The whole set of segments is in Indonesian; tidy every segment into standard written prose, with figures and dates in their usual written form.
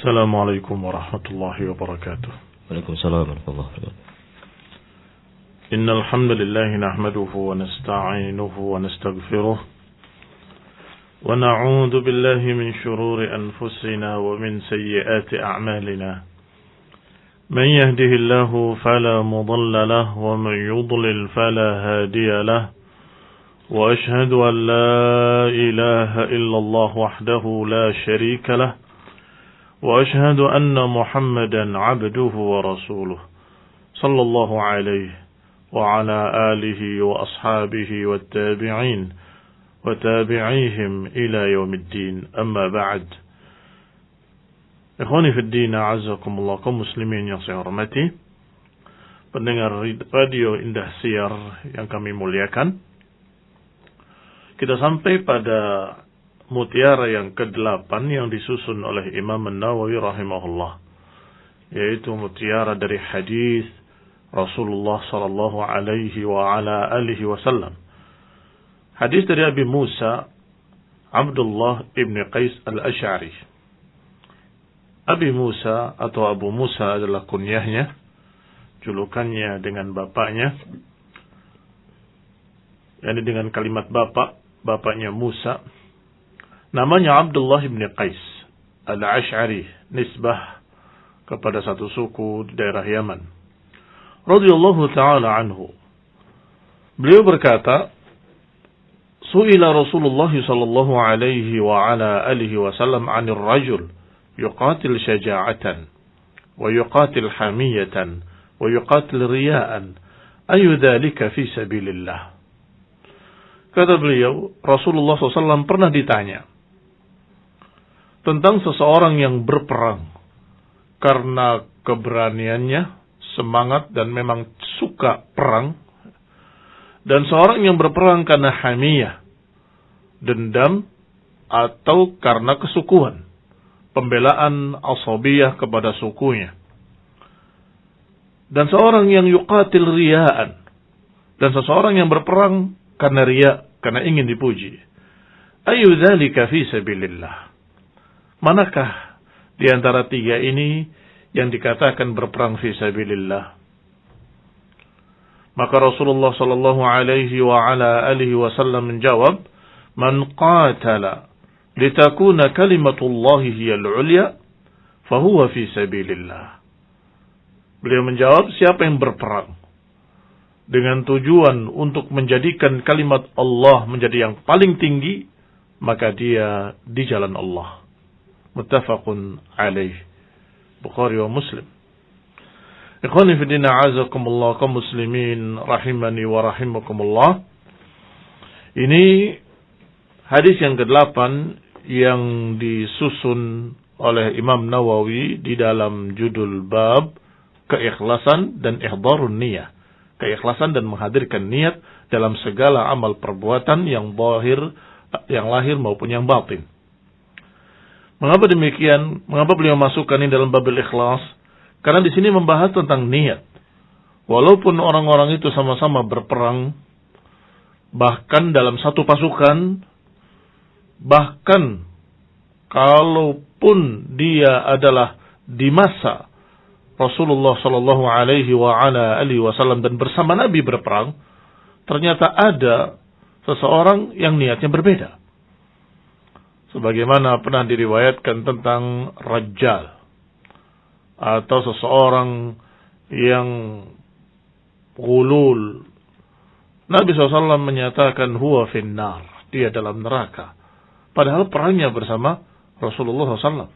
السلام عليكم ورحمة الله وبركاته. وعليكم السلام ورحمة الله وبركاته. إن الحمد لله نحمده ونستعينه ونستغفره ونعوذ بالله من شرور أنفسنا ومن سيئات أعمالنا. من يهده الله فلا مضل له ومن يضلل فلا هادي له. وأشهد أن لا إله إلا الله وحده لا شريك له. وأشهد أن محمدا عبده ورسوله صلى الله عليه وعلى آله وأصحابه والتابعين وتابعيهم إلى يوم الدين. أما بعد. Ikhwani fi din, a'azzakumullah, kaum muslimin yang saya hormati, pendengar radio Indah Siar yang kami muliakan. Kita sampai pada mutiara yang ke-8 yang disusun oleh Imam An-Nawawi rahimahullah, yaitu mutiara dari hadis Rasulullah sallallahu alaihi wa ala alihi wasallam. Hadis dari Abi Musa Abdullah ibn Qais al-Ash'ari. Abi Musa atau Abu Musa adalah kunyahnya, julukannya dengan bapaknya, yakni dengan kalimat bapaknya Musa. Namanya Abdullah ibn Qais al-Ash'ari, nisbah kepada satu suku di daerah Yaman. Radhiyallahu ta'ala anhu. Beliau berkata, Su'ila Rasulullah sallallahu alaihi wa ala alihi wasallam 'anil rajul yuqatil syaja'atan wa yuqatil hamiyatan wa yuqatil riya'an ayu dzalika fi sabilillah. Kata beliau, Rasulullah SAW pernah ditanya tentang seseorang yang berperang karena keberaniannya, semangat dan memang suka perang, dan seorang yang berperang karena hamiyah, dendam, atau karena kesukuan, pembelaan asabiyah kepada sukunya, dan seorang yang yuqatil riya'an, dan seseorang yang berperang karena riya, karena ingin dipuji. Ayu dzalika fi sabilillah. Manakah di antara tiga ini yang dikatakan berperang fi sabilillah? Maka Rasulullah sallallahu alaihi wa ala alihi wasallam menjawab, "Man qatala litakuna kalimatullahi hiyal 'ulya, fahuwa fi sabilillah." Beliau menjawab, siapa yang berperang dengan tujuan untuk menjadikan kalimat Allah menjadi yang paling tinggi, maka dia di jalan Allah. Muttafaqun alaih, Bukhari wa Muslim. Ikhwani fi din, a'azakumullah, kaum muslimin rahimani wa rahimakumullah. Ini hadis yang ke-8 yang disusun oleh Imam Nawawi di dalam judul bab keikhlasan dan ihdharun niyah. Keikhlasan dan menghadirkan niat dalam segala amal perbuatan yang zahir, yang lahir maupun yang batin. Mengapa demikian? Mengapa beliau masukkan ini dalam babil ikhlas? Karena di sini membahas tentang niat. Walaupun orang-orang itu sama-sama berperang, bahkan dalam satu pasukan, bahkan kalaupun dia adalah di masa Rasulullah sallallahu alaihi wa ala alihi wasallam dan bersama Nabi berperang, ternyata ada seseorang yang niatnya berbeda. Sebagaimana pernah diriwayatkan tentang Rajjal, atau seseorang yang ghulul. Nabi SAW menyatakan huwa finnar, dia dalam neraka. Padahal perangnya bersama Rasulullah SAW.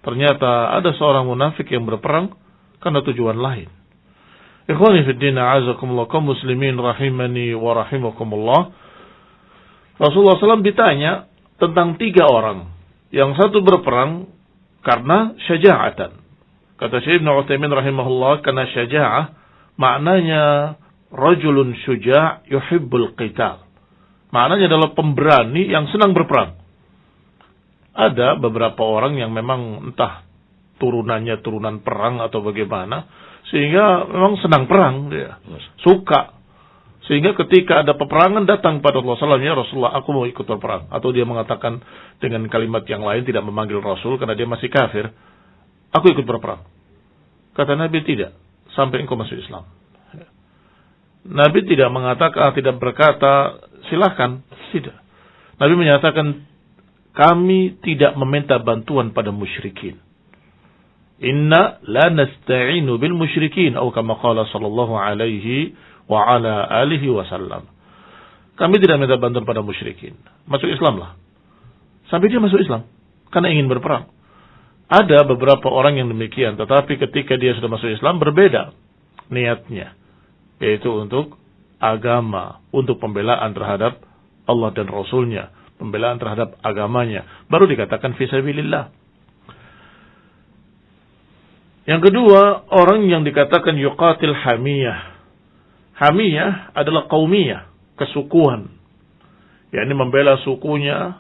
Ternyata ada seorang munafik yang berperang karena tujuan lain. Ikhwani fi din, a'azakumullah, kaum muslimin rahimani wa rahimakumullah. Rasulullah SAW ditanya tentang 3 orang. Yang satu berperang karena syaja'atan. Kata Syekh Ibn Utsaimin rahimahullah, karena syaja'ah maknanya rajulun syuja' yuhibbul qital. Maknanya adalah pemberani yang senang berperang. Ada beberapa orang yang memang entah turunannya turunan perang atau bagaimana, sehingga memang senang perang dia, suka. Sehingga ketika ada peperangan datang pada Rasulullah SAW, ya Rasulullah, aku mau ikut berperang. Atau dia mengatakan dengan kalimat yang lain, tidak memanggil Rasul karena dia masih kafir. aku ikut berperang. Kata Nabi, tidak, sampai engkau masuk Islam. Nabi tidak mengatakan, tidak berkata, silahkan. Tidak. Nabi menyatakan, kami tidak meminta bantuan pada musyrikin. Inna la nasta'inu bil musyrikin. Atau kama qala sallallahu alaihi wa ala alihi wasallam. Kami tidak minta bantuan pada musyrikin. Masuk Islam lah. Sampai dia masuk Islam. Karena ingin berperang. Ada beberapa orang yang demikian. Tetapi ketika dia sudah masuk Islam, berbeda niatnya. Yaitu untuk agama. Untuk pembelaan terhadap Allah dan Rasulnya. Pembelaan terhadap agamanya. Baru dikatakan fisabilillah. Yang kedua, orang yang dikatakan yuqatil hamiyah. Hamiyah adalah qaumiyah, kesukuan. yakni membela sukunya,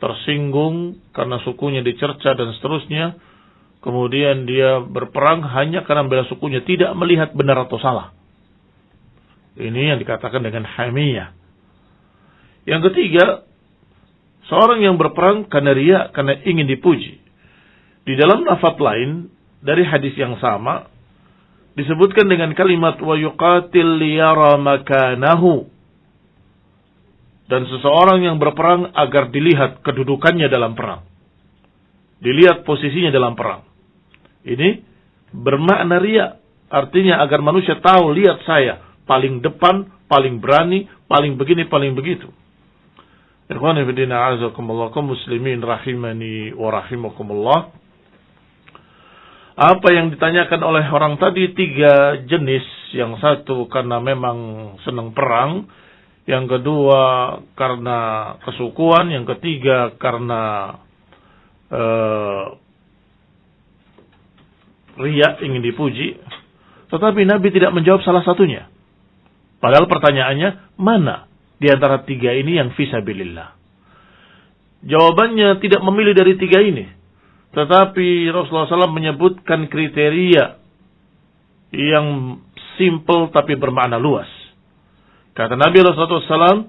tersinggung karena sukunya dicerca dan seterusnya. Kemudian dia berperang hanya karena membela sukunya, tidak melihat benar atau salah. Ini yang dikatakan dengan hamiyah. Yang ketiga, seorang yang berperang karena riya, karena ingin dipuji. Di dalam lafaz lain dari hadis yang sama disebutkan dengan kalimat wa yuqatil liyara makanahu. Dan seseorang yang berperang agar dilihat kedudukannya dalam perang. Dilihat posisinya dalam perang. Ini bermakna riya. Artinya agar manusia tahu, lihat saya paling depan, paling berani, paling begini, paling begitu. Ikhwani fillah a'azakumullah, kaum muslimin rahimani wa rahimakumullah. Apa yang ditanyakan oleh orang tadi, 3 jenis. Yang satu karena memang senang perang, yang kedua karena kesukuan, yang ketiga karena riya, ingin dipuji. Tetapi Nabi tidak menjawab salah satunya. Padahal pertanyaannya, mana di antara 3 ini yang fisabilillah? Jawabannya tidak memilih dari 3 ini. Tetapi Rasulullah SAW menyebutkan kriteria yang simple tapi bermakna luas. Kata Nabi SAW,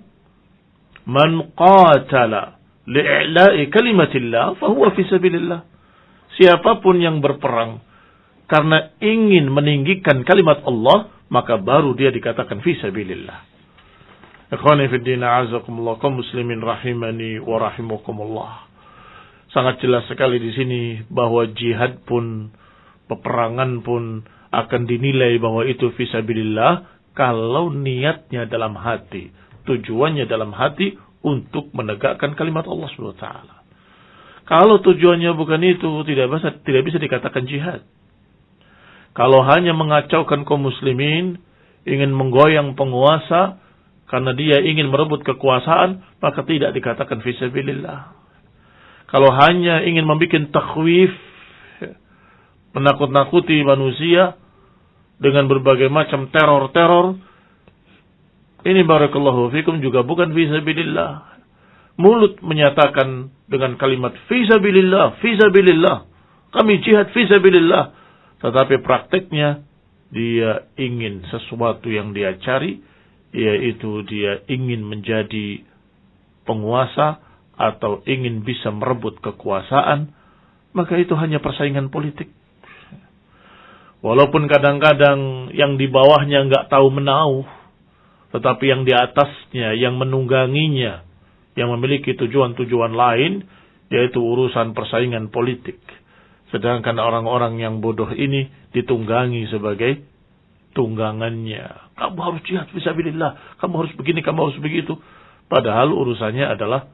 man qatala li'i'la'i kalimatillah fahuwa fisabilillah. Siapapun yang berperang karena ingin meninggikan kalimat Allah, maka baru dia dikatakan fisabilillah. Ikhwani fid din, a'azakumullah, kaum muslimin rahimani wa rahimakumullah. Sangat jelas sekali di sini bahwa jihad pun, peperangan pun akan dinilai bahwa itu fisabilillah kalau niatnya dalam hati, tujuannya dalam hati untuk menegakkan kalimat Allah SWT. Kalau tujuannya bukan itu, tidak bisa dikatakan jihad. Kalau hanya mengacaukan kaum muslimin, ingin menggoyang penguasa karena dia ingin merebut kekuasaan, maka tidak dikatakan fisabilillah. Kalau hanya ingin membuat takhwif, menakut-nakuti manusia dengan berbagai macam teror-teror, ini barakallahu fikum juga bukan fisabilillah. Mulut menyatakan dengan kalimat fisabilillah, fisabilillah, kami jihad fisabilillah, tetapi prakteknya dia ingin sesuatu yang dia cari, yaitu dia ingin menjadi penguasa atau ingin bisa merebut kekuasaan, maka itu hanya persaingan politik. Walaupun kadang-kadang yang di bawahnya enggak tahu menahu, tetapi yang di atasnya, yang menungganginya, yang memiliki tujuan-tujuan lain, yaitu urusan persaingan politik. Sedangkan orang-orang yang bodoh ini ditunggangi sebagai tunggangannya. Kamu harus jihad fisabilillah, kamu harus begini, kamu harus begitu. Padahal urusannya adalah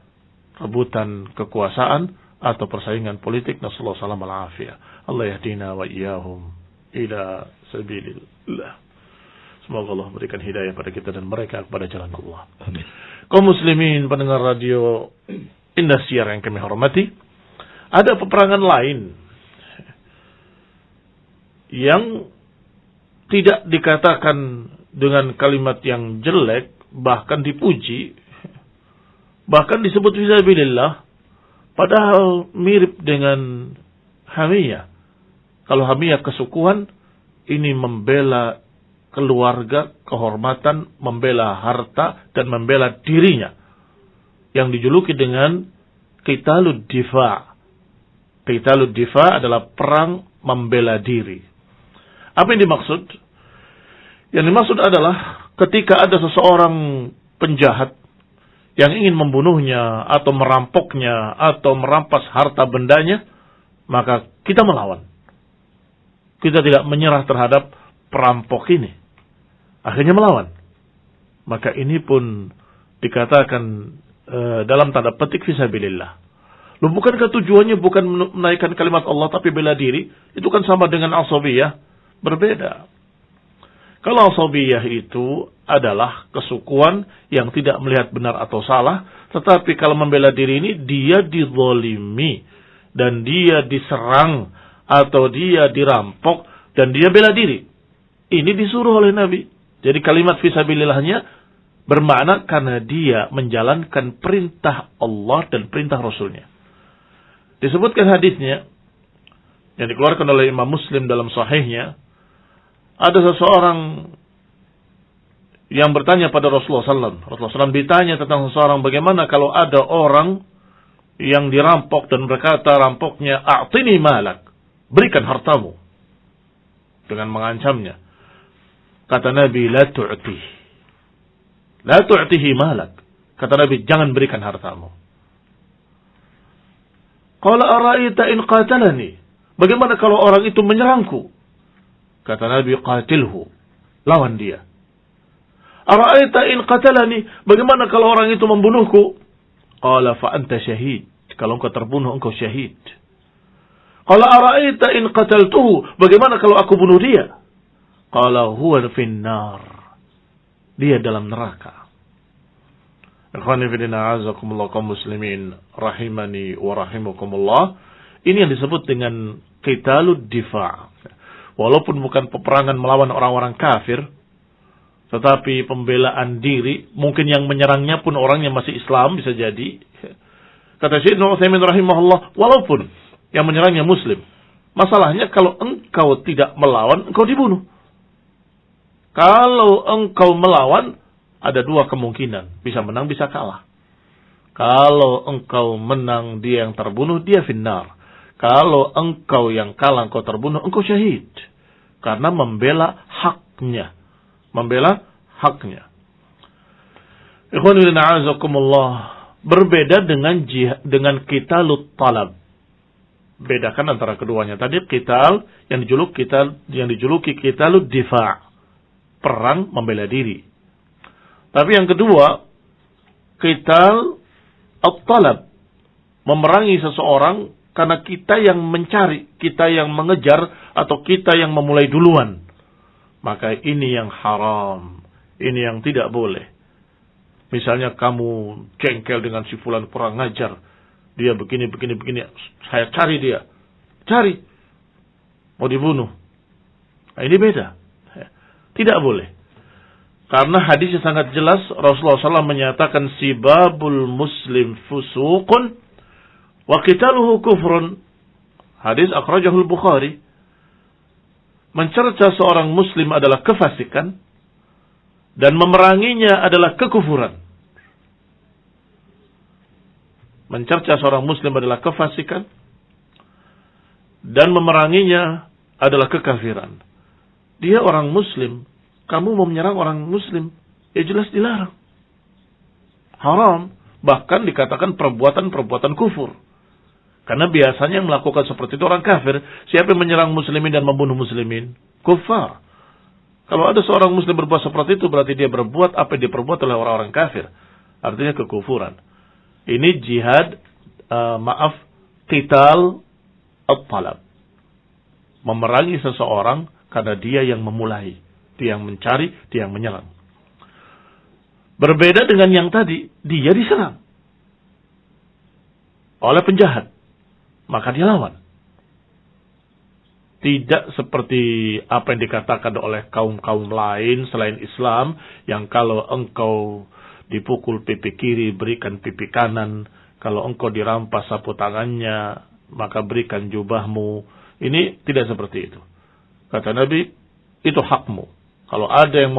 rebutan kekuasaan atau persaingan politik. Nasallahu salam al-afiyah. Allah yahdina wa iyahum ila sabilillah. Semoga Allah memberikan hidayah pada kita dan mereka kepada jalan Allah. Amin. Kaum muslimin pendengar radio Indosiar yang kami hormati, ada peperangan lain yang tidak dikatakan dengan kalimat yang jelek, bahkan dipuji, bahkan disebut fisabilillah, padahal mirip dengan hamiyah. Kalau hamiyah kesukuan, ini membela keluarga, kehormatan, membela harta, dan membela dirinya. Yang dijuluki dengan qitalud difa', Qitalud difa adalah perang membela diri. Apa yang dimaksud? Yang dimaksud adalah ketika ada seseorang penjahat yang ingin membunuhnya atau merampoknya atau merampas harta bendanya, maka kita melawan. Kita tidak menyerah terhadap perampok ini. Akhirnya melawan. Maka ini pun dikatakan dalam tanda petik fisabilillah. Loh, bukankah tujuannya bukan menaikkan kalimat Allah tapi bela diri? Itu kan sama dengan asabiyah. Berbeda. Kalau asabiyah itu adalah kesukuan yang tidak melihat benar atau salah, tetapi kalau membela diri ini dia dizalimi dan dia diserang atau dia dirampok dan dia bela diri. Ini disuruh oleh Nabi. Jadi kalimat fisabilillahnya bermakna karena dia menjalankan perintah Allah dan perintah Rasulnya. Disebutkan hadisnya yang dikeluarkan oleh Imam Muslim dalam sahihnya, ada seseorang yang bertanya pada Rasulullah SAW. Rasulullah SAW ditanya tentang seseorang, bagaimana kalau ada orang yang dirampok dan berkata rampoknya, a'tini malak, berikan hartamu, dengan mengancamnya. Kata Nabi, la tu'tihi malak. Kata Nabi, jangan berikan hartamu. Qala ara'aita in qatalani, bagaimana kalau orang itu menyerangku? Kata Nabi, qatilhu, lawan dia. Ara'aita in qatalani, bagaimana kalau orang itu membunuhku? Qala fa anta syahid, kalau engkau terbunuh engkau syahid. Qala ara'aita in qataltuhu, bagaimana kalau aku bunuh dia? Qala huwa finnar, dia dalam neraka. Ikhwani fillah, azakumullah kaum muslimin rahimani wa rahimakumullah. Ini yang disebut dengan qitalud difa'. Walaupun bukan peperangan melawan orang-orang kafir, tetapi pembelaan diri, mungkin yang menyerangnya pun orangnya masih Islam, bisa jadi. Kata Syekh Ibnu Utsaimin rahimahullah, walaupun yang menyerangnya Muslim, masalahnya kalau engkau tidak melawan, engkau dibunuh. Kalau engkau melawan, ada dua kemungkinan, bisa menang, bisa kalah. Kalau engkau menang, dia yang terbunuh, dia finnar. Kalau engkau yang kalah, engkau terbunuh, engkau syahid. Karena membela haknya. Membela haknya. Ikhwan fillah a'azakumullah. Berbeda dengan qitalul talab. Bedakan antara keduanya. Tadi qital yang dijuluki qitalud difa'. Perang membela diri. Tapi yang kedua, qital at-talab. Memerangi seseorang karena kita yang mencari, kita yang mengejar, atau kita yang memulai duluan. Maka ini yang haram. Ini yang tidak boleh. Misalnya kamu jengkel dengan si fulan kurang ngajar. Dia begini. Saya cari dia. Cari. Mau dibunuh. Nah, ini beda. Tidak boleh. Karena hadisnya sangat jelas. Rasulullah SAW menyatakan sibabul muslim fusuqun wa qitaluhu kufrun. Hadis akhrajahul Bukhari. Mencerca seorang muslim adalah kefasikan dan memeranginya adalah kekufuran. Mencerca seorang muslim adalah kefasikan dan memeranginya adalah kekafiran. Dia orang muslim, kamu mau menyerang orang muslim, ya jelas dilarang. Haram, bahkan dikatakan perbuatan-perbuatan kufur. Karena biasanya yang melakukan seperti itu orang kafir. Siapa yang menyerang muslimin dan membunuh muslimin? Kufar. Kalau ada seorang muslim berbuat seperti itu, berarti dia berbuat apa yang diperbuat oleh orang-orang kafir. Artinya kekufuran. Ini jihad, qital at-talab. Memerangi seseorang karena dia yang memulai. Dia yang mencari, dia yang menyerang. Berbeda dengan yang tadi, dia diserang oleh penjahat. Maka dia lawan. Tidak seperti apa yang dikatakan oleh kaum-kaum lain selain Islam, yang kalau engkau dipukul pipi kiri, berikan pipi kanan. Kalau engkau dirampas sapu tangannya, maka berikan jubahmu. Ini tidak seperti itu. Kata Nabi, itu hakmu. Kalau ada yang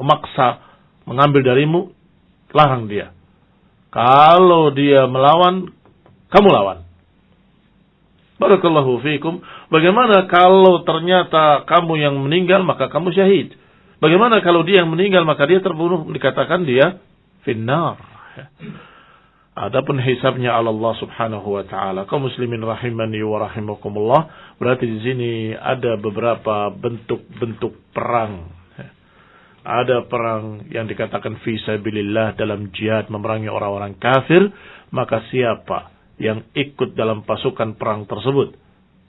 memaksa mengambil darimu, larang dia. Kalau dia melawan, kamu lawan. Barakallahu fiikum. Bagaimana kalau ternyata kamu yang meninggal maka kamu syahid? Bagaimana kalau dia yang meninggal maka dia terbunuh? Dikatakan dia finnar. Adapun hisabnya Allah Subhanahu wa taala. Kaum muslimin rahimani wa rahimakumullah, berarti di sini ada beberapa bentuk-bentuk perang. Ada perang yang dikatakan fi sabilillah dalam jihad memerangi orang-orang kafir, maka siapa yang ikut dalam pasukan perang tersebut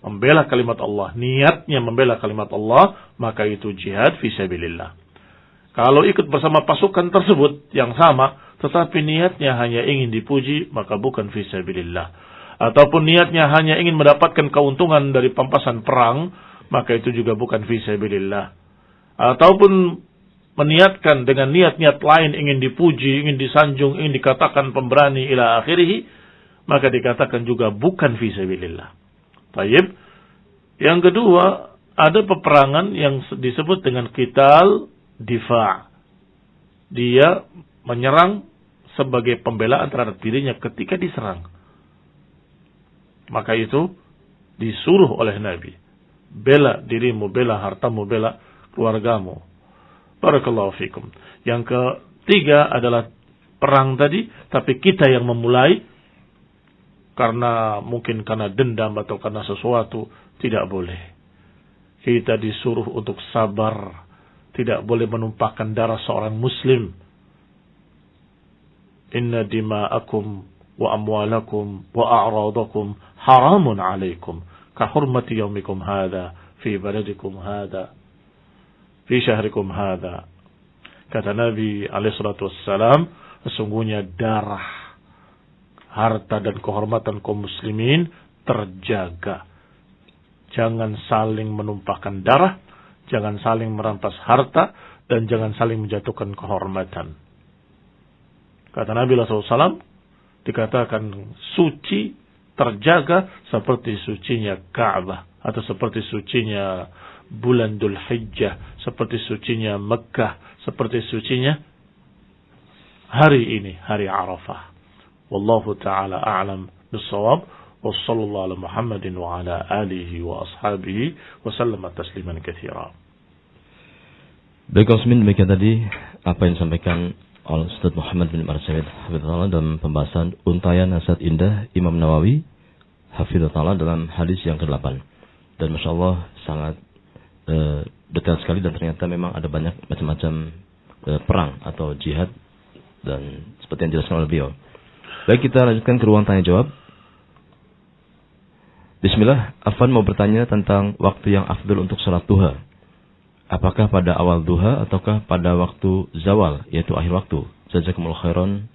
membela kalimat Allah, niatnya membela kalimat Allah, maka itu jihad fi sabilillah. Kalau ikut bersama pasukan tersebut yang sama tetapi niatnya hanya ingin dipuji, maka bukan fi sabilillah. Ataupun niatnya hanya ingin mendapatkan keuntungan dari pampasan perang, maka itu juga bukan fi sabilillah. Ataupun meniatkan dengan niat-niat lain, ingin dipuji, ingin disanjung, ingin dikatakan pemberani ila akhirih, maka dikatakan juga bukan fi sabilillah. Baik. Yang kedua, ada peperangan yang disebut dengan qital difa'. Dia menyerang sebagai pembelaan terhadap dirinya ketika diserang. Maka itu disuruh oleh Nabi. Bela dirimu, bela hartamu, bela keluargamu. Barakallahu fikum. Yang ketiga adalah perang tadi, tapi kita yang memulai mungkin karena dendam atau karena sesuatu, tidak boleh. Kita disuruh untuk sabar, tidak boleh menumpahkan darah seorang muslim. Inna dima'akum wa amwalakum wa a'radakum haramun alaikum ka hurmati yaumikum hadha fi baladikum hadha fi syahrikum hadha. Kata Nabi alaihi salatu wassalam, sesungguhnya darah, harta dan kehormatan kaum muslimin terjaga. Jangan saling menumpahkan darah, jangan saling merampas harta, dan jangan saling menjatuhkan kehormatan. Kata Nabi SAW, dikatakan suci, terjaga seperti sucinya Ka'bah, atau seperti sucinya bulan Dzul Hijjah, seperti sucinya Mekah, seperti sucinya hari ini, hari Arafah. Wallahu ta'ala a'lam bis-shawab. Wa sallallahu ala Muhammadin wa ala alihi wa ashabihi wa sallama tasliman katsira. Baik, Usmin, demikian tadi apa yang disampaikan oleh Ustaz Muhammad bin Marsyid hafizahullah dalam pembahasan Untayan Nasihat Indah Imam Nawawi hafizahullah dalam hadis yang ke-8. Dan Masya Allah sangat detail sekali, dan ternyata memang ada banyak macam-macam perang atau jihad, dan seperti yang dijelaskan oleh beliau. Baik, kita lanjutkan ke ruang tanya jawab. Bismillah, Afwan mau bertanya tentang waktu yang afdal untuk salat duha. Apakah pada awal duha ataukah pada waktu zawal, yaitu akhir waktu? Jazakumullahu khairan,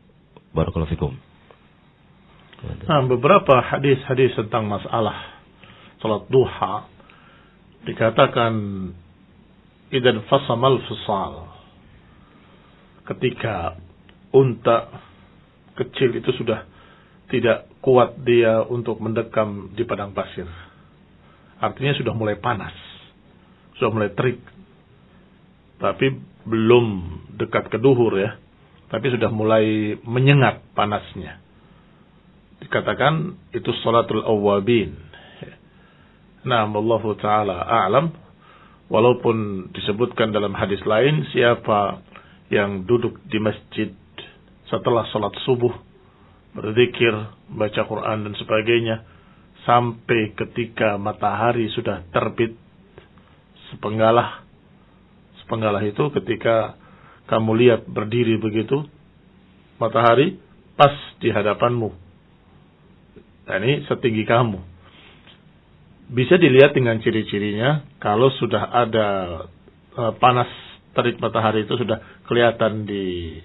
barakallahu fikum. Nah, beberapa hadis-hadis tentang masalah salat duha dikatakan idan fasamal fisal, ketika unta kecil itu sudah tidak kuat dia untuk mendekam di padang pasir. Artinya sudah mulai panas, sudah mulai terik. Tapi belum dekat ke duhur ya, tapi sudah mulai menyengat panasnya. Dikatakan itu salatul awwabin. Nah, wallahu ta'ala a'lam. Walaupun disebutkan dalam hadis lain, siapa yang duduk di masjid setelah salat subuh, berzikir, baca Quran dan sebagainya, sampai ketika matahari sudah terbit sepenggalah. Sepenggalah itu ketika kamu lihat berdiri begitu, matahari pas di hadapanmu. Nah, ini setinggi kamu. Bisa dilihat dengan ciri-cirinya, kalau sudah ada panas terik matahari itu sudah kelihatan di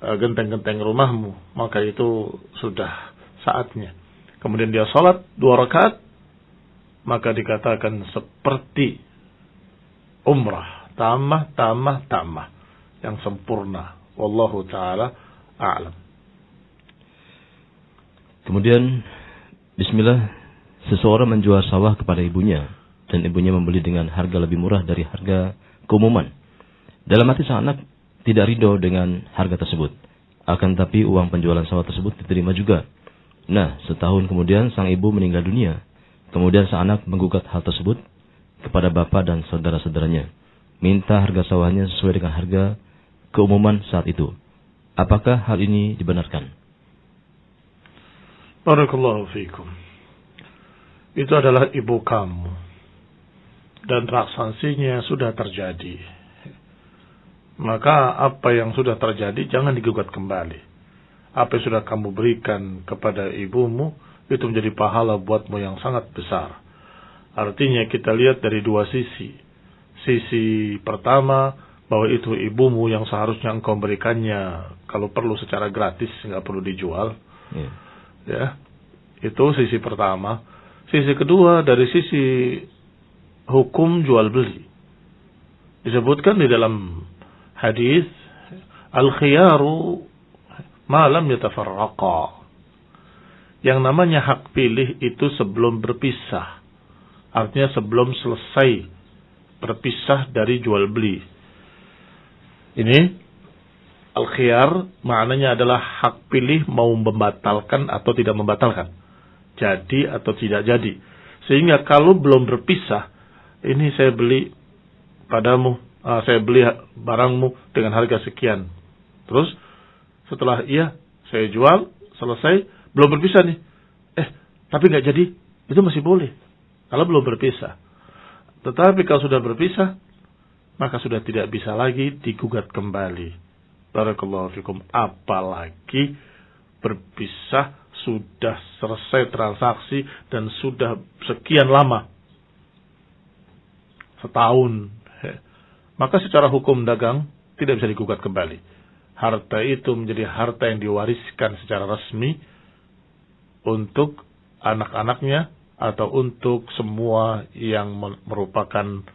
genteng-genteng rumahmu, maka itu sudah saatnya. Kemudian dia sholat 2 rakaat, maka dikatakan seperti umrah, tamah yang sempurna. Wallahu ta'ala a'lam. Kemudian bismillah, seseorang menjual sawah kepada ibunya dan ibunya membeli dengan harga lebih murah dari harga keumuman. Dalam hati sang anak tidak ridho dengan harga tersebut. Akan tapi uang penjualan sawah tersebut diterima juga. Nah, setahun kemudian sang ibu meninggal dunia. Kemudian sang anak menggugat hal tersebut kepada bapak dan saudara-saudaranya, minta harga sawahnya sesuai dengan harga keumuman saat itu. Apakah hal ini dibenarkan? Barakallahu fiikum. Itu adalah ibu kamu. Dan transaksinya sudah terjadi. Maka apa yang sudah terjadi jangan digugat kembali. Apa yang sudah kamu berikan kepada ibumu itu menjadi pahala buatmu yang sangat besar. Artinya kita lihat dari dua sisi. Sisi pertama, bahwa itu ibumu yang seharusnya engkau berikannya kalau perlu secara gratis, nggak perlu dijual. Ya, itu sisi pertama. Sisi kedua dari sisi hukum jual beli. Disebutkan di dalam hadis, al-khiyaru ma lam yatafarraqa. Yang namanya hak pilih itu sebelum berpisah. Artinya sebelum selesai berpisah dari jual beli. Ini al-khiyar maknanya adalah hak pilih mau membatalkan atau tidak membatalkan. Jadi atau tidak jadi. Sehingga kalau belum berpisah, ini saya beli padamu, saya beli barangmu dengan harga sekian. Terus setelah saya jual, selesai, belum berpisah nih. Tapi nggak jadi, itu masih boleh. Kalau belum berpisah. Tetapi kalau sudah berpisah, maka sudah tidak bisa lagi digugat kembali. Barakallahu fikum. Apalagi berpisah sudah selesai transaksi dan sudah sekian lama. Setahun. Maka secara hukum dagang tidak bisa digugat kembali. Harta itu menjadi harta yang diwariskan secara resmi untuk anak-anaknya atau untuk semua yang merupakan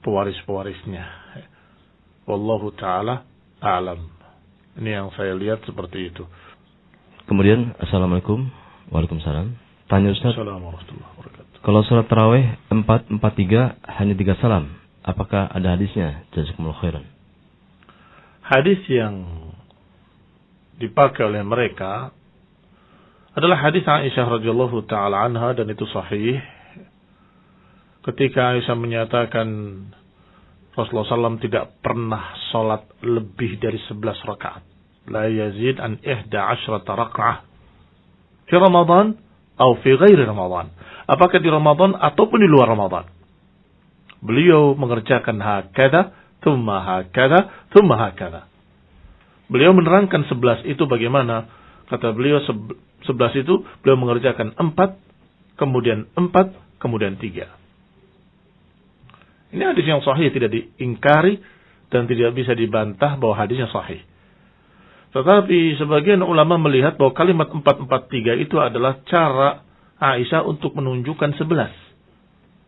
pewaris-pewarisnya. Wallahu ta'ala a'lam. Ini yang saya lihat seperti itu. Kemudian, Assalamualaikum. Waalaikumsalam. Tanya Ustaz. Assalamualaikum warahmatullahi wabarakatuh. Kalau salat tarawih 4-4-3 hanya 3 salam, apakah ada hadisnya? Jazakumullah khairan. Hadis yang dipakai oleh mereka adalah hadis Aisyah radhiyallahu taala anha, dan itu sahih. Ketika Aisyah menyatakan Rasulullah SAW tidak pernah salat lebih dari 11 rakaat. La yazid an 11 raka'ah. Fi Ramadan atau fi ghairi Ramadan. Apakah di Ramadan ataupun di luar Ramadan. Beliau mengerjakan hakada, thumma hakada, thumma hakada. Beliau menerangkan 11 itu bagaimana. Kata beliau 11 itu beliau mengerjakan 4, kemudian 4, kemudian 3. Ini hadis yang sahih, tidak diingkari dan tidak bisa dibantah bahwa hadisnya sahih. Tetapi sebagian ulama melihat bahwa kalimat 4-4-3 itu adalah cara Aisyah untuk menunjukkan 11.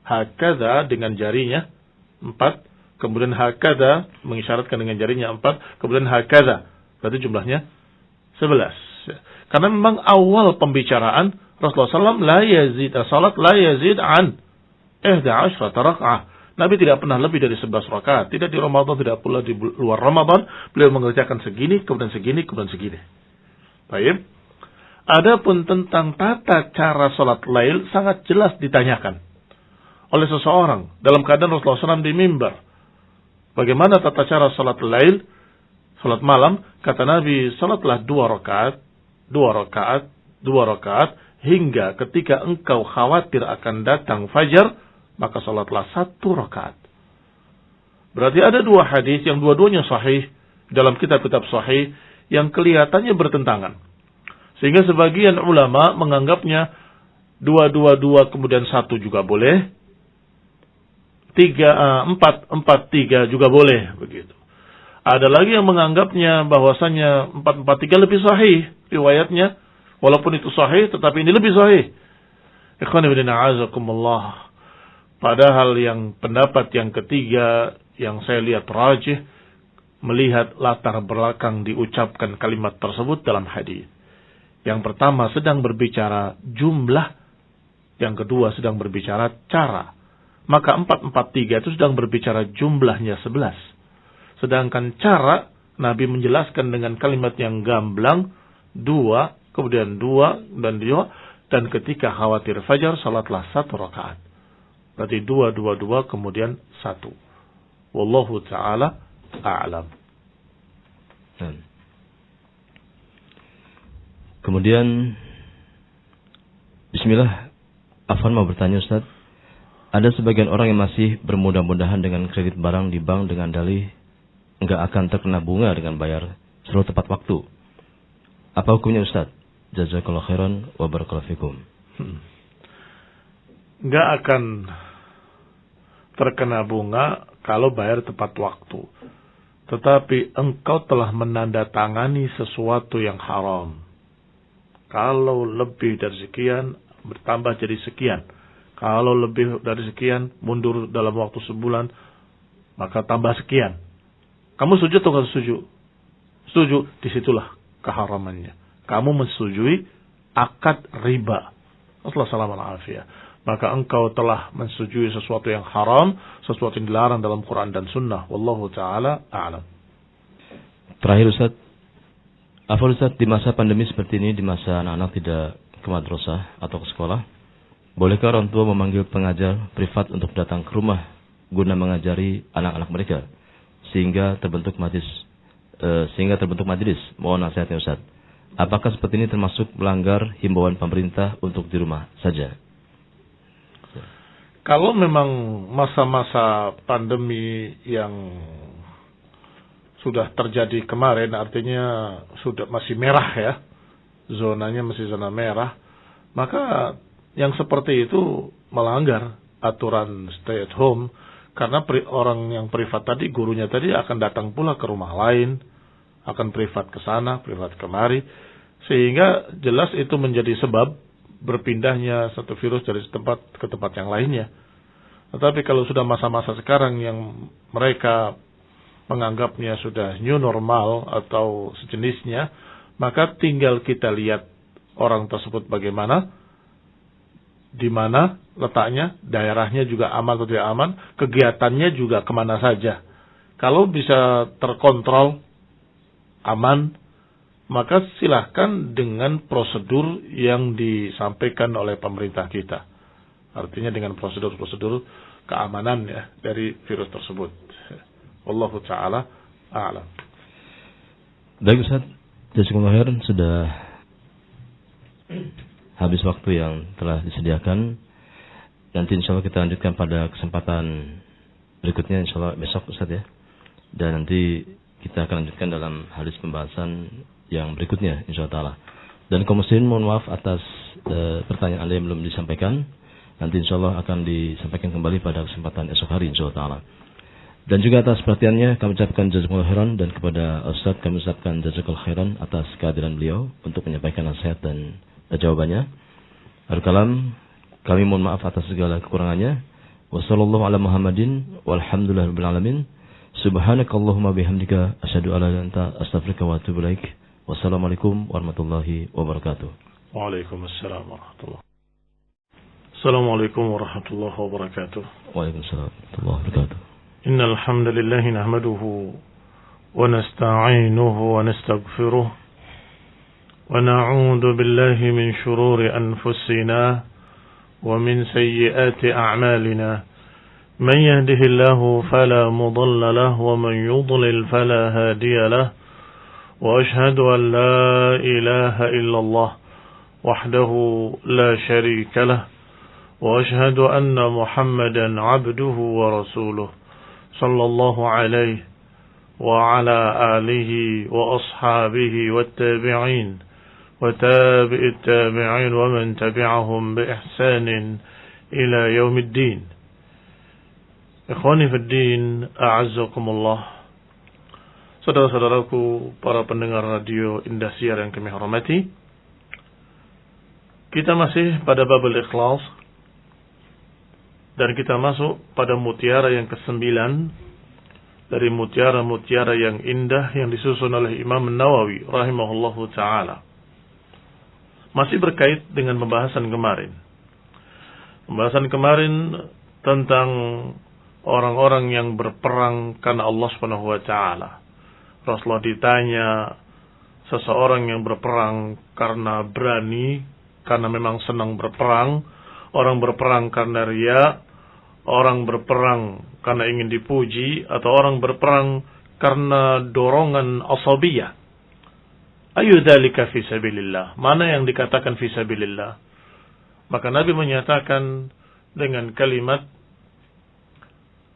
Hakada dengan jarinya 4, kemudian hakada mengisyaratkan dengan jarinya 4, kemudian hakada. Berarti jumlahnya 11. Karena memang awal pembicaraan Rasulullah SAW salat la yazid an 11 raka'ah. Nabi tidak pernah lebih dari 11 rakaat. Tidak di Ramadan, tidak pula di luar Ramadan. Beliau mengerjakan segini, kemudian segini, kemudian segini. Baik. Adapun tentang tata cara salat lail sangat jelas ditanyakan oleh seseorang dalam keadaan Rasulullah SAW di mimbar. Bagaimana tata cara salat lail, salat malam? Kata Nabi, salatlah 2 rakaat, 2 rakaat, 2 rakaat, hingga ketika engkau khawatir akan datang fajar, maka salatlah 1 rakaat. Berarti ada 2 hadis yang dua-duanya sahih dalam kitab-kitab sahih yang kelihatannya bertentangan. Sehingga sebagian ulama menganggapnya 2-2-2 kemudian 1 juga boleh. 4-4-3 juga boleh, begitu. Ada lagi yang menganggapnya bahwasanya 4-4-3 lebih sahih riwayatnya, walaupun itu sahih tetapi ini lebih sahih. Ikhwan fillah a'azakumullah. Padahal yang pendapat yang ketiga yang saya lihat rajih, melihat latar belakang diucapkan kalimat tersebut dalam hadis. Yang pertama sedang berbicara jumlah, yang kedua sedang berbicara cara. Maka 4-4-3 itu sedang berbicara jumlahnya 11. Sedangkan cara Nabi menjelaskan dengan kalimat yang gamblang, 2, kemudian 2 dan 2. Dan ketika khawatir fajar, salatlah 1 rakaat. Berarti 2, 2, 2, kemudian 1. Wallahu ta'ala a'lam. Kemudian, bismillah, Afwan mau bertanya Ustaz. Ada sebagian orang yang masih bermudah-mudahan dengan kredit barang di bank dengan dalih enggak akan terkena bunga dengan bayar selalu tepat waktu. Apa hukumnya Ustaz? Jazakallahu khairan wa barakallahu fikum. Enggak akan terkena bunga kalau bayar tepat waktu. Tetapi engkau telah menandatangani sesuatu yang haram. Kalau lebih dari sekian, bertambah jadi sekian. Kalau lebih dari sekian, mundur dalam waktu sebulan, maka tambah sekian. Kamu setuju atau tidak setuju? Setuju, disitulah keharamannya. Kamu menyetujui akad riba. Assalamualaikum. Maka engkau telah menyetujui sesuatu yang haram, sesuatu yang dilarang dalam Quran dan Sunnah. Wallahu ta'ala a'lam. Terakhir Ustaz, apa Ustaz, di masa pandemi seperti ini, di masa anak-anak tidak ke madrasah atau ke sekolah, bolehkah orang tua memanggil pengajar privat untuk datang ke rumah guna mengajari anak-anak mereka sehingga terbentuk majelis? Mohon nasihatnya Ustaz. Apakah seperti ini termasuk melanggar himbauan pemerintah untuk di rumah saja? Kalau memang masa-masa pandemi yang sudah terjadi kemarin, artinya sudah masih merah ya, zonanya masih zona merah, maka yang seperti itu melanggar aturan stay at home, karena orang yang privat tadi, gurunya tadi akan datang pula ke rumah lain, akan privat ke sana, privat kemari, sehingga jelas itu menjadi sebab berpindahnya satu virus dari tempat ke tempat yang lainnya. Tetapi kalau sudah masa-masa sekarang yang mereka menganggapnya sudah new normal atau sejenisnya, maka tinggal kita lihat orang tersebut bagaimana, di mana letaknya, daerahnya juga aman atau tidak aman, kegiatannya juga kemana saja. Kalau bisa terkontrol, aman, maka silahkan dengan prosedur yang disampaikan oleh pemerintah kita. Artinya dengan prosedur-prosedur keamanan ya dari virus tersebut. Wallahu ta'ala a'lam. Baik Ustaz, jazakumullah khairan, sudah habis waktu yang telah disediakan. Nanti insya Allah kita lanjutkan pada kesempatan berikutnya, insya Allah besok Ustaz ya. Dan nanti kita akan lanjutkan dalam hadis pembahasan yang berikutnya insya Allah. Dan kaum muslimin mohon maaf atas pertanyaan Anda yang belum disampaikan. Nanti insya Allah akan disampaikan kembali pada kesempatan esok hari insya Allah. Dan juga atas perhatiannya kami ucapkan jazakumullah khairan, dan kepada Ustaz kami ucapkan jazakumullah khairan atas kehadiran beliau untuk menyampaikan nasihat dan jawabannya. Akhir kalam, kami mohon maaf atas segala kekurangannya. Wassallallahu ala Muhammadin walhamdulillahirabbil alamin. Subhanakallahumma bihamdika asyhadu an la ilaha illa anta astaghfiruka wa atubu ilaik. Wassalamualaikum warahmatullahi wabarakatuh. Waalaikumsalam warahmatullahi. Assalamualaikum warahmatullahi wabarakatuh. Waalaikumsalam warahmatullahi wabarakatuh. Innal hamdalillah nahmaduhu wa nasta'inuhu wa nastaghfiruh wa na'udzu billahi min shururi anfusina wa min sayyiati a'malina. Man yahdihillahu fala mudilla lahu wa man yudlil fala hadiya lahu. Wa ashhadu an la ilaha illallah wahdahu la sharika lahu. Wa ashhadu anna Muhammadan 'abduhu wa rasuluh. Sallallahu alaihi wa ala alihi wa ashabihi wattabi'in wa tabi'it tabi'in wa man tabi'ahum bi ihsanin ila yaumiddin. Ikhwani fid din, a'azzakumullah. Saudara-saudaraku, para pendengar radio Indah Siar yang kami hormati, kita masih pada babul ikhlas. Dan kita masuk pada mutiara yang ke-9 dari mutiara-mutiara yang indah yang disusun oleh Imam Nawawi rahimahullahu ta'ala. Masih berkait dengan pembahasan kemarin. Pembahasan kemarin tentang orang-orang yang berperang karena Allah Subhanahu wa ta'ala. Rasulullah ditanya, seseorang yang berperang karena berani karena memang senang berperang, orang berperang karena riya, orang berperang karena ingin dipuji, atau orang berperang karena dorongan asabiyah. Ayu dzalika fi sabilillah. Mana yang dikatakan fi sabilillah? Maka Nabi menyatakan dengan kalimat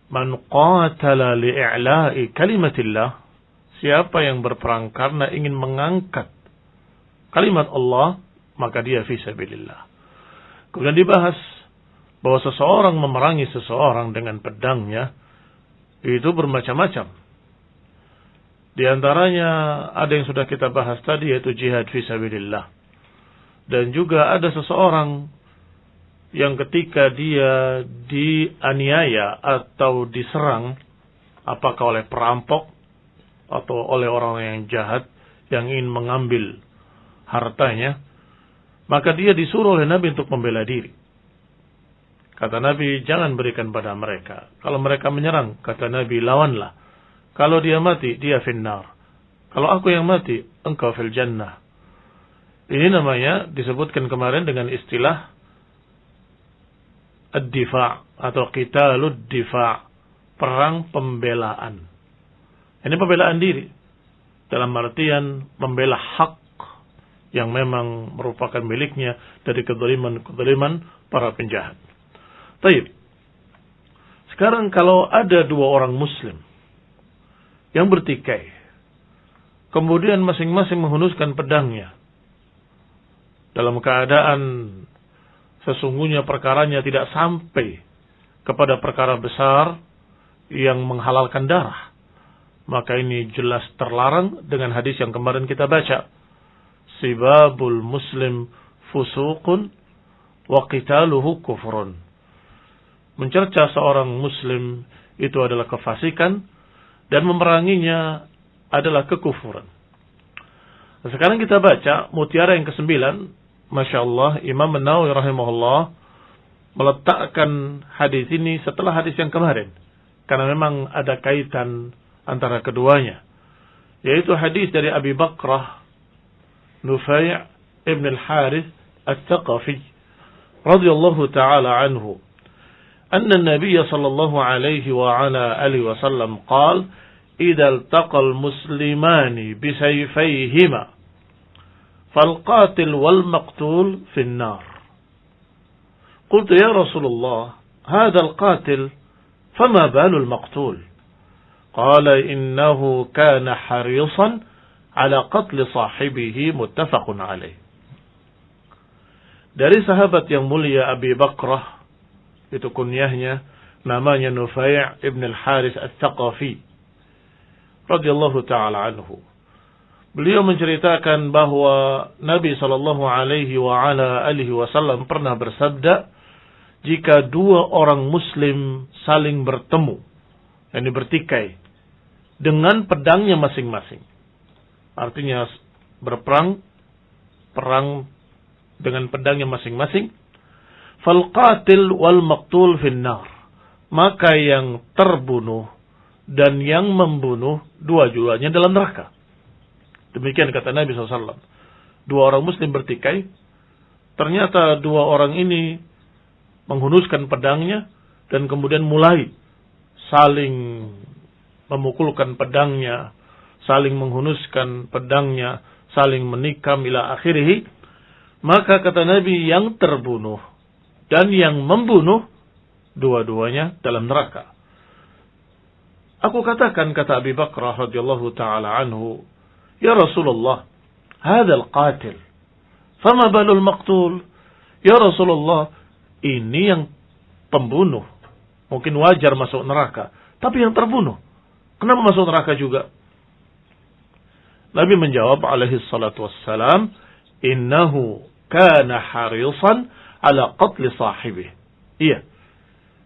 man qatala li'i'la'i kalimatillah, siapa yang berperang karena ingin mengangkat kalimat Allah, maka dia fi sabilillah. Kemudian dibahas bahwa seseorang memerangi seseorang dengan pedangnya itu bermacam-macam. Di antaranya ada yang sudah kita bahas tadi, yaitu jihad fi sabilillah. Dan juga ada seseorang yang ketika dia dianiaya atau diserang, apakah oleh perampok atau oleh orang yang jahat yang ingin mengambil hartanya, maka dia disuruh oleh Nabi untuk membela diri. Kata Nabi, jangan berikan pada mereka. Kalau mereka menyerang, kata Nabi, lawanlah. Kalau dia mati, dia finnar. Kalau aku yang mati, engkau fil jannah. Ini namanya disebutkan kemarin dengan istilah ad-difa' atau qitalud difa', perang pembelaan. Ini pembelaan diri dalam artian membela hak yang memang merupakan miliknya dari kezaliman para penjahat. Baik. Sekarang kalau ada dua orang muslim yang bertikai, kemudian masing-masing menghunuskan pedangnya dalam keadaan sesungguhnya perkaranya tidak sampai kepada perkara besar yang menghalalkan darah, maka ini jelas terlarang dengan hadis yang kemarin kita baca. Sibabul muslim fusuqun wa qitaluhu kufrun. Mencerca seorang muslim itu adalah kefasikan dan memeranginya adalah kekufuran. Sekarang kita baca mutiara yang ke-9. Masya Allah, Imam An-Nawawi rahimahullah meletakkan hadis ini setelah hadis yang kemarin, karena memang ada kaitan antara keduanya, yaitu hadis dari Abi Bakrah Nufai' ibn al-Harith al-Thaqafi radhiyallahu ta'ala anhu, anna an-nabiy sallallahu alaihi wa ala alihi wa sallam qala idza iltaqa al-muslimani bisayfayhima فالقاتل والمقتول في النار. قلت يا رسول الله هذا القاتل فما بال المقتول؟ قال إنه كان حريصا على قتل صاحبه متفق عليه. Dari sahabat yang mulia Abi Bakrah, itu kunyahnya, namanya Nufai' ibn al-Harith al-Thaqafi radhiyallahu ta'ala anhu. Beliau menceritakan bahwa Nabi sallallahu alaihi wa ala alihi wasallam pernah bersabda, jika dua orang muslim saling bertemu, yakni bertikai dengan pedangnya masing-masing, artinya berperang, perang dengan pedangnya masing-masing, fal qatil wal maqtul finnar, maka yang terbunuh dan yang membunuh dua-duanya dalam neraka. Demikian kata Nabi SAW. Dua orang muslim bertikai, ternyata dua orang ini menghunuskan pedangnya dan kemudian mulai saling memukulkan pedangnya, saling menghunuskan pedangnya, saling menikam ila akhirih. Maka kata Nabi, yang terbunuh dan yang membunuh dua-duanya dalam neraka. Aku katakan, kata Abi Bakrah radhiyallahu ta'ala anhu, ya Rasulullah, hadal qatil, fama balul maqtul? Ya Rasulullah, ini yang pembunuh, mungkin wajar masuk neraka, tapi yang terbunuh, kenapa masuk neraka juga? Nabi menjawab alaihi salatu wassalam, innahu kana harisan ala qatli sahibih. Iya,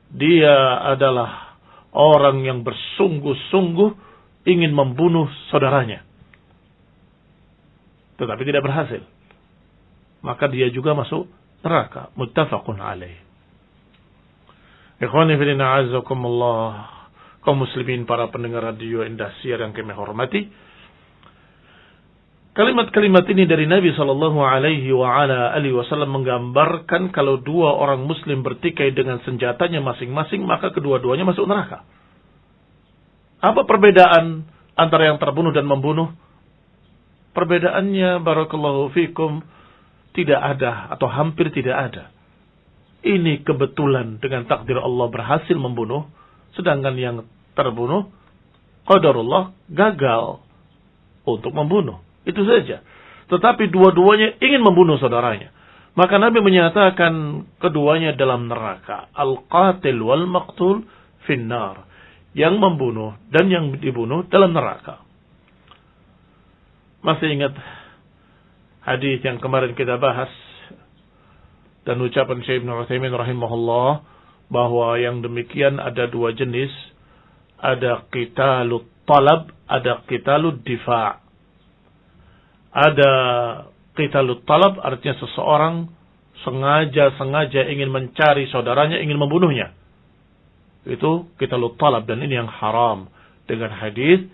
dia adalah orang yang bersungguh-sungguh ingin membunuh saudaranya, tetapi tidak berhasil, maka dia juga masuk neraka. Muttafaqun alaih. Ikhwani fillah a'azzakumullah, kaum muslimin, para pendengar radio Indahsiar yang kami hormati, Kalimat-kalimat ini dari Nabi Shallallahu Alaihi Wasallam menggambarkan kalau dua orang Muslim bertikai dengan senjatanya masing-masing, maka kedua-duanya masuk neraka. Apa perbedaan antara yang terbunuh dan membunuh? Perbedaannya, barakallahu fikum, tidak ada atau hampir tidak ada. Ini kebetulan dengan takdir Allah berhasil membunuh, sedangkan yang terbunuh, qadarullah, gagal untuk membunuh. Itu saja. Tetapi dua-duanya ingin membunuh saudaranya. Maka Nabi menyatakan keduanya dalam neraka. Al-qatil wal maqtul finnar. Yang membunuh dan yang dibunuh dalam neraka. Masih ingat hadis yang kemarin kita bahas dan ucapan Syekh Ibnu Utsaimin rahimahullah bahwa yang demikian ada dua jenis. Ada qitalut talab, ada qitalut difa'. Ada qitalut talab, artinya seseorang sengaja ingin mencari saudaranya, ingin membunuhnya. Itu qitalut talab, dan ini yang haram dengan hadis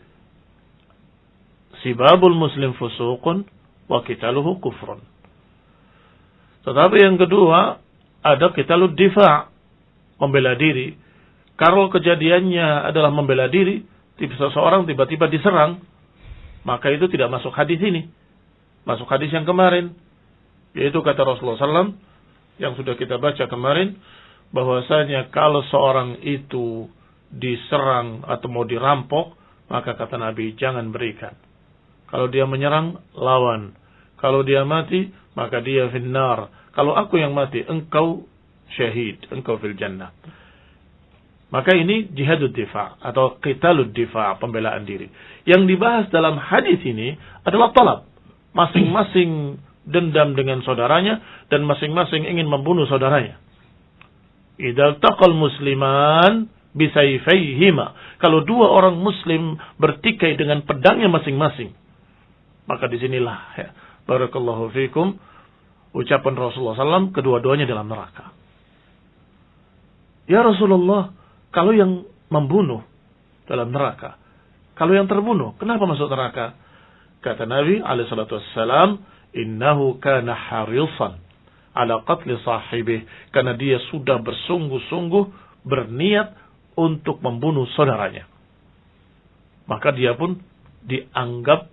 sibabul muslim fusuqun wa qitaluhu kufrun. Tetapi yang kedua ada qitalut difa', membela diri. Kalau kejadiannya adalah membela diri, seseorang tiba-tiba diserang, maka itu tidak masuk hadis ini. Masuk hadis yang kemarin, yaitu kata Rasulullah SAW yang sudah kita baca kemarin, bahwasanya kalau seorang itu diserang atau mau dirampok, maka kata Nabi jangan berikan. Kalau dia menyerang, lawan. Kalau dia mati, maka dia finnar. Kalau aku yang mati, engkau syahid, engkau fil jannah. Maka ini jihadud difa' atau qitalud difa', pembelaan diri. Yang dibahas dalam hadis ini adalah talab. Masing-masing dendam dengan saudaranya dan masing-masing ingin membunuh saudaranya. Idzal taqal musliman bisayfayhima. Kalau dua orang muslim bertikai dengan pedangnya masing-masing, maka disinilah ya, barakallahu fikum, ucapan Rasulullah SAW, kedua-duanya dalam neraka. Ya Rasulullah, kalau yang membunuh dalam neraka, kalau yang terbunuh, kenapa masuk neraka? Kata Nabi alaihissalam, innahu kana harisan ala qatli sahibih, karena dia sudah bersungguh-sungguh berniat untuk membunuh saudaranya. Maka dia pun dianggap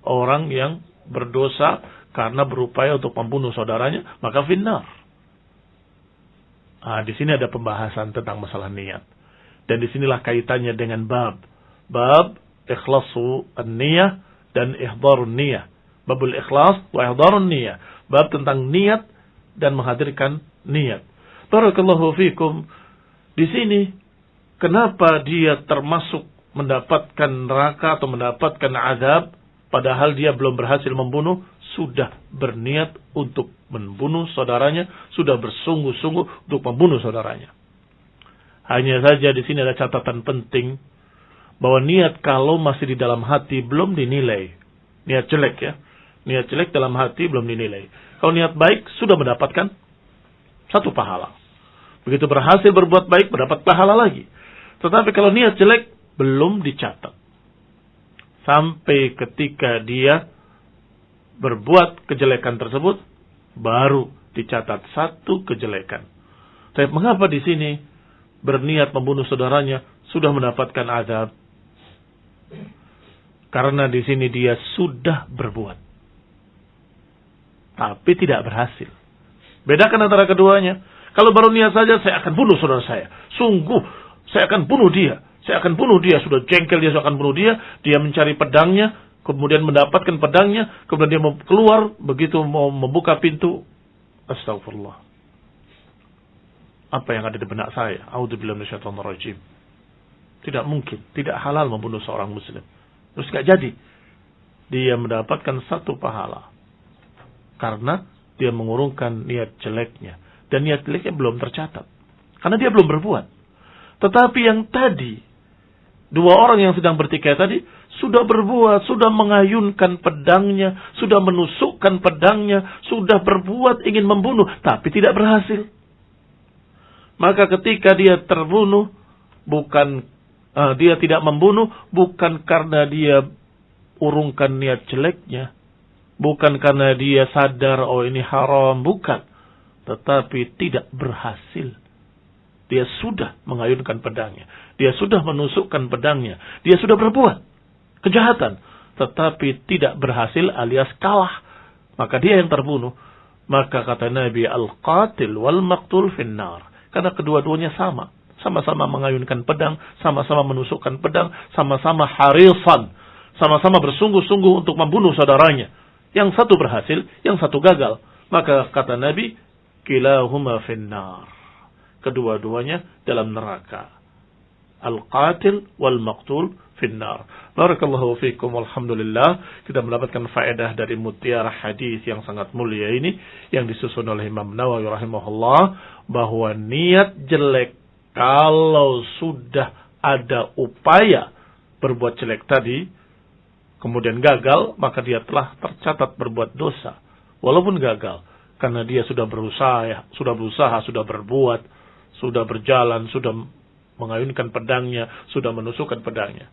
orang yang berdosa karena berupaya untuk membunuh saudaranya, maka finnar. Di sini ada pembahasan tentang masalah niat. Dan disinilah kaitannya dengan bab ikhlasu an-niyah dan ihdarun niyah. Babul ikhlas wa ihdarun niyah. Bab tentang niat dan menghadirkan niat. Barakallahu fikum. Di sini kenapa dia termasuk mendapatkan neraka atau mendapatkan azab padahal dia belum berhasil membunuh, sudah berniat untuk membunuh saudaranya, sudah bersungguh-sungguh untuk membunuh saudaranya. Hanya saja di sini ada catatan penting bahwa niat kalau masih di dalam hati belum dinilai. Niat jelek ya. Niat jelek dalam hati belum dinilai. Kalau niat baik sudah mendapatkan satu pahala. Begitu berhasil berbuat baik mendapat pahala lagi. Tetapi kalau niat jelek belum dicatat. Sampai ketika dia berbuat kejelekan tersebut baru dicatat satu kejelekan. Tapi mengapa di sini berniat membunuh saudaranya sudah mendapatkan azab? Karena di sini dia sudah berbuat, tapi tidak berhasil. Bedakan antara keduanya. Kalau baru niat saja, saya akan bunuh saudara saya. Sungguh, saya akan bunuh dia. Saya akan bunuh dia. Sudah jengkel dia, saya akan bunuh dia. Dia mencari pedangnya, kemudian mendapatkan pedangnya, kemudian dia mau keluar, begitu mau membuka pintu. Astagfirullah. Apa yang ada di benak saya? A'udzubillahi minasyaitonirrajim. Tidak mungkin, tidak halal membunuh seorang muslim. Terus gak jadi. Dia mendapatkan satu pahala. Karena dia mengurungkan niat jeleknya. Dan niat jeleknya belum tercatat. Karena dia belum berbuat. Tetapi yang tadi, dua orang yang sedang bertikai tadi, sudah berbuat, sudah mengayunkan pedangnya, sudah menusukkan pedangnya, sudah berbuat ingin membunuh, tapi tidak berhasil. Maka ketika dia terbunuh, dia tidak membunuh bukan karena dia urungkan niat jeleknya, bukan karena dia sadar oh ini haram, bukan, tetapi tidak berhasil. Dia sudah mengayunkan pedangnya, dia sudah menusukkan pedangnya, dia sudah berbuat kejahatan, tetapi tidak berhasil alias kalah, maka dia yang terbunuh. Maka kata Nabi, al-qatil wal maqtul finnar, karena kedua-duanya sama-sama mengayunkan pedang, sama-sama menusukkan pedang, sama-sama harisan, sama-sama bersungguh-sungguh untuk membunuh saudaranya. Yang satu berhasil, yang satu gagal. Maka kata Nabi, kilahuma finnar, kedua-duanya dalam neraka. Al-qatil wal maqtul finnar. Barakallahu fikum, alhamdulillah. Kita mendapatkan faedah dari mutiara hadis yang sangat mulia ini, yang disusun oleh Imam Nawawi rahimahullah, bahwa niat jelek, kalau sudah ada upaya berbuat jelek tadi, kemudian gagal, maka dia telah tercatat berbuat dosa. Walaupun gagal, karena dia sudah berusaha, sudah berbuat, sudah berjalan, sudah mengayunkan pedangnya, sudah menusukkan pedangnya.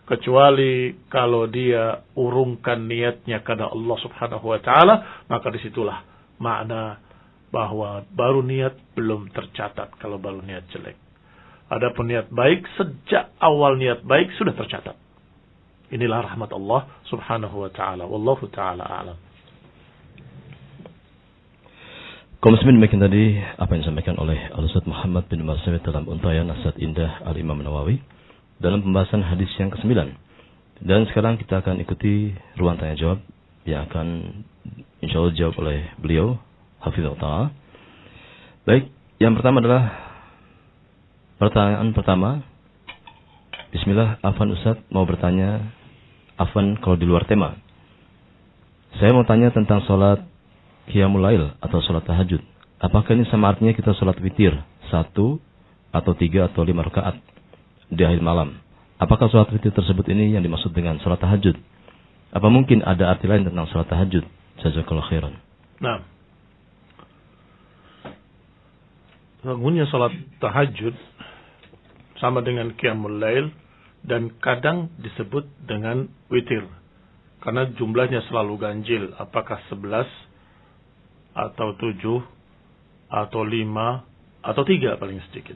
Kecuali kalau dia urungkan niatnya karena Allah subhanahu wa ta'ala, maka disitulah makna bahwa baru niat belum tercatat kalau baru niat jelek. Adapun niat baik, sejak awal niat baik sudah tercatat. Inilah rahmat Allah subhanahu wa ta'ala. Wallahu ta'ala a'lam. Kaum muslimin, demikian tadi apa yang disampaikan oleh Al-Ustaz Muhammad bin Marsawid dalam untayan Nasihat Indah Al-Imam Nawawi dalam pembahasan hadis yang ke-9. Dan sekarang kita akan ikuti ruang tanya jawab yang akan insyaallah dijawab oleh beliau, Hafizahullah Ta'ala. Baik, yang pertama adalah pertanyaan pertama. Bismillah, Afwan Ustaz mau bertanya, Afwan kalau di luar tema. Saya mau tanya tentang sholat Qiyamul Lail atau sholat tahajud. Apakah ini sama artinya kita sholat witir 1 atau 3 atau 5 rakaat di akhir malam? Apakah sholat witir tersebut ini yang dimaksud dengan sholat tahajud? Apa mungkin ada arti lain tentang sholat tahajud? Jazakallahu khairan. Nah, bangunnya sholat tahajud sama dengan Qiyamul Lail dan kadang disebut dengan witir. Karena jumlahnya selalu ganjil. Apakah 11 atau 7 atau 5 atau 3 paling sedikit.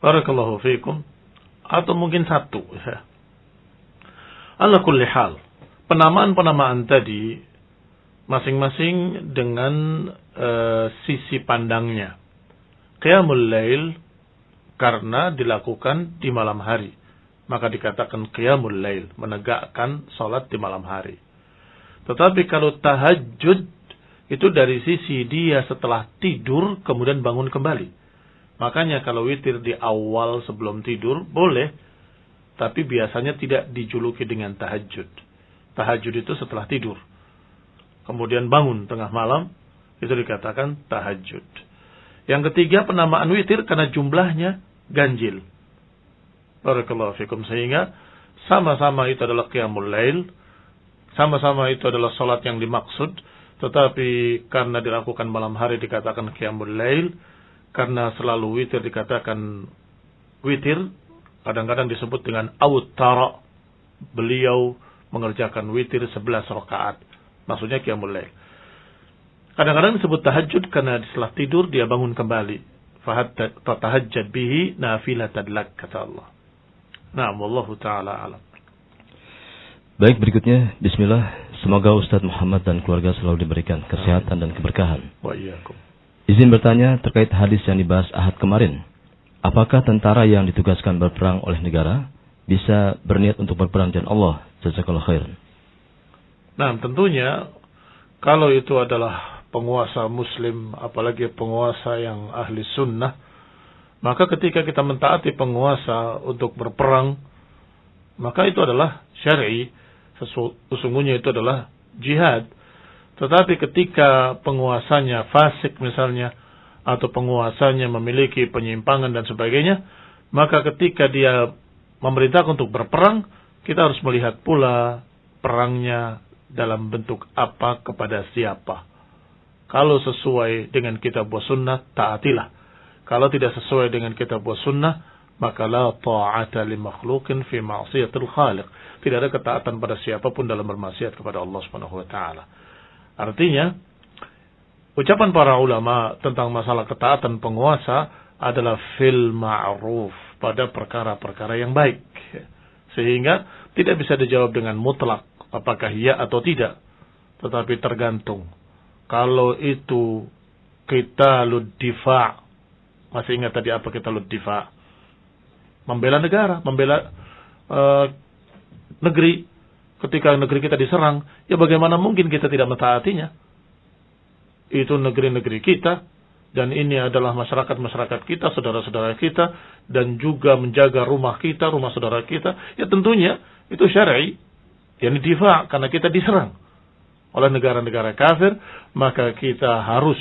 Barakallahu fiikum. Atau mungkin 1 ya. Ala kulli hal, penamaan-penamaan tadi masing-masing dengan sisi pandangnya. Qiyamul Lail karena dilakukan di malam hari, maka dikatakan Qiyamul Lail, menegakkan salat di malam hari. Tetapi kalau tahajud itu dari sisi dia setelah tidur kemudian bangun kembali. Makanya kalau witir di awal sebelum tidur boleh, tapi biasanya tidak dijuluki dengan tahajud. Tahajud itu setelah tidur, kemudian bangun tengah malam, itu dikatakan tahajud. Yang ketiga, penamaan witir karena jumlahnya ganjil. Barakallahu fikum. Sehingga sama-sama itu adalah Qiyamul Lail, sama-sama itu adalah salat yang dimaksud, tetapi karena dilakukan malam hari dikatakan Qiyamul Lail, karena selalu witir dikatakan witir. Kadang-kadang disebut dengan awtara, beliau mengerjakan witir 11 rakaat, maksudnya Qiyamul Lail. Kadang-kadang disebut tahajud karena setelah tidur dia bangun kembali. Fatahajjad bihi nafilatan lak, kata Allah. Naam, wallahu ta'ala alam. Baik, berikutnya bismillah. Semoga Ustaz Muhammad dan keluarga selalu diberikan kesehatan dan keberkahan. Wa iyyakum. Izin bertanya terkait hadis yang dibahas Ahad kemarin. Apakah tentara yang ditugaskan berperang oleh negara bisa berniat untuk berperang dengan Allah? Jazakallahu khairan. Nah, tentunya kalau itu adalah penguasa muslim, apalagi penguasa yang ahli sunnah, maka ketika kita mentaati penguasa untuk berperang, maka itu adalah syar'i. Sesungguhnya itu adalah jihad. Tetapi ketika penguasanya fasik misalnya, atau penguasanya memiliki penyimpangan dan sebagainya, maka ketika dia memerintahkan untuk berperang, kita harus melihat pula perangnya dalam bentuk apa, kepada siapa. Kalau sesuai dengan kitab wa sunnah, taatilah. Kalau tidak sesuai dengan kitab wa sunnah, maka la ta'ata li makhluqin fi ma'siyatil khaliq. Tidak ada ketaatan pada siapapun dalam bermaksiat kepada Allah Subhanahu wa taala. Artinya, ucapan para ulama tentang masalah ketaatan penguasa adalah fil ma'ruf, pada perkara-perkara yang baik. Sehingga tidak bisa dijawab dengan mutlak apakah ya atau tidak, tetapi tergantung. Kalau itu qitalud difa', masih ingat tadi apa qitalud difa'? Membela negara, membela negeri. Ketika negeri kita diserang, ya bagaimana mungkin kita tidak mentaatinya? Itu negeri-negeri kita, dan ini adalah masyarakat-masyarakat kita, saudara-saudara kita, dan juga menjaga rumah kita, rumah saudara kita. Ya tentunya itu syar'i, yang difa', karena kita diserang oleh negara-negara kafir, maka kita harus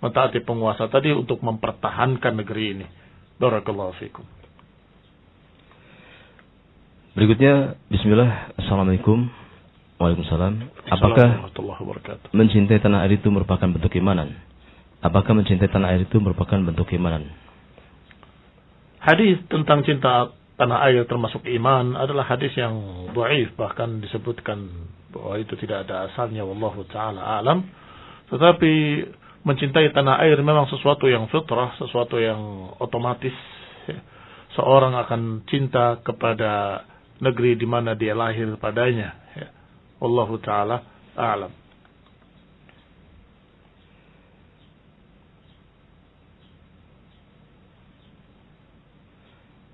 mentaati penguasa tadi untuk mempertahankan negeri ini. Barakallahu fikum. Berikutnya, bismillah, assalamualaikum. Waalaikumsalam. Apakah mencintai tanah air itu merupakan bentuk keimanan? Apakah mencintai tanah air itu merupakan bentuk keimanan? Hadis tentang cinta tanah air termasuk iman adalah hadis yang dhaif, bahkan disebutkan bahwa itu tidak ada asalnya, wallahu taala alam. Tetapi mencintai tanah air memang sesuatu yang fitrah, sesuatu yang otomatis. Seorang akan cinta kepada negeri di mana dia lahir padanya. Wallahu taala a'lam.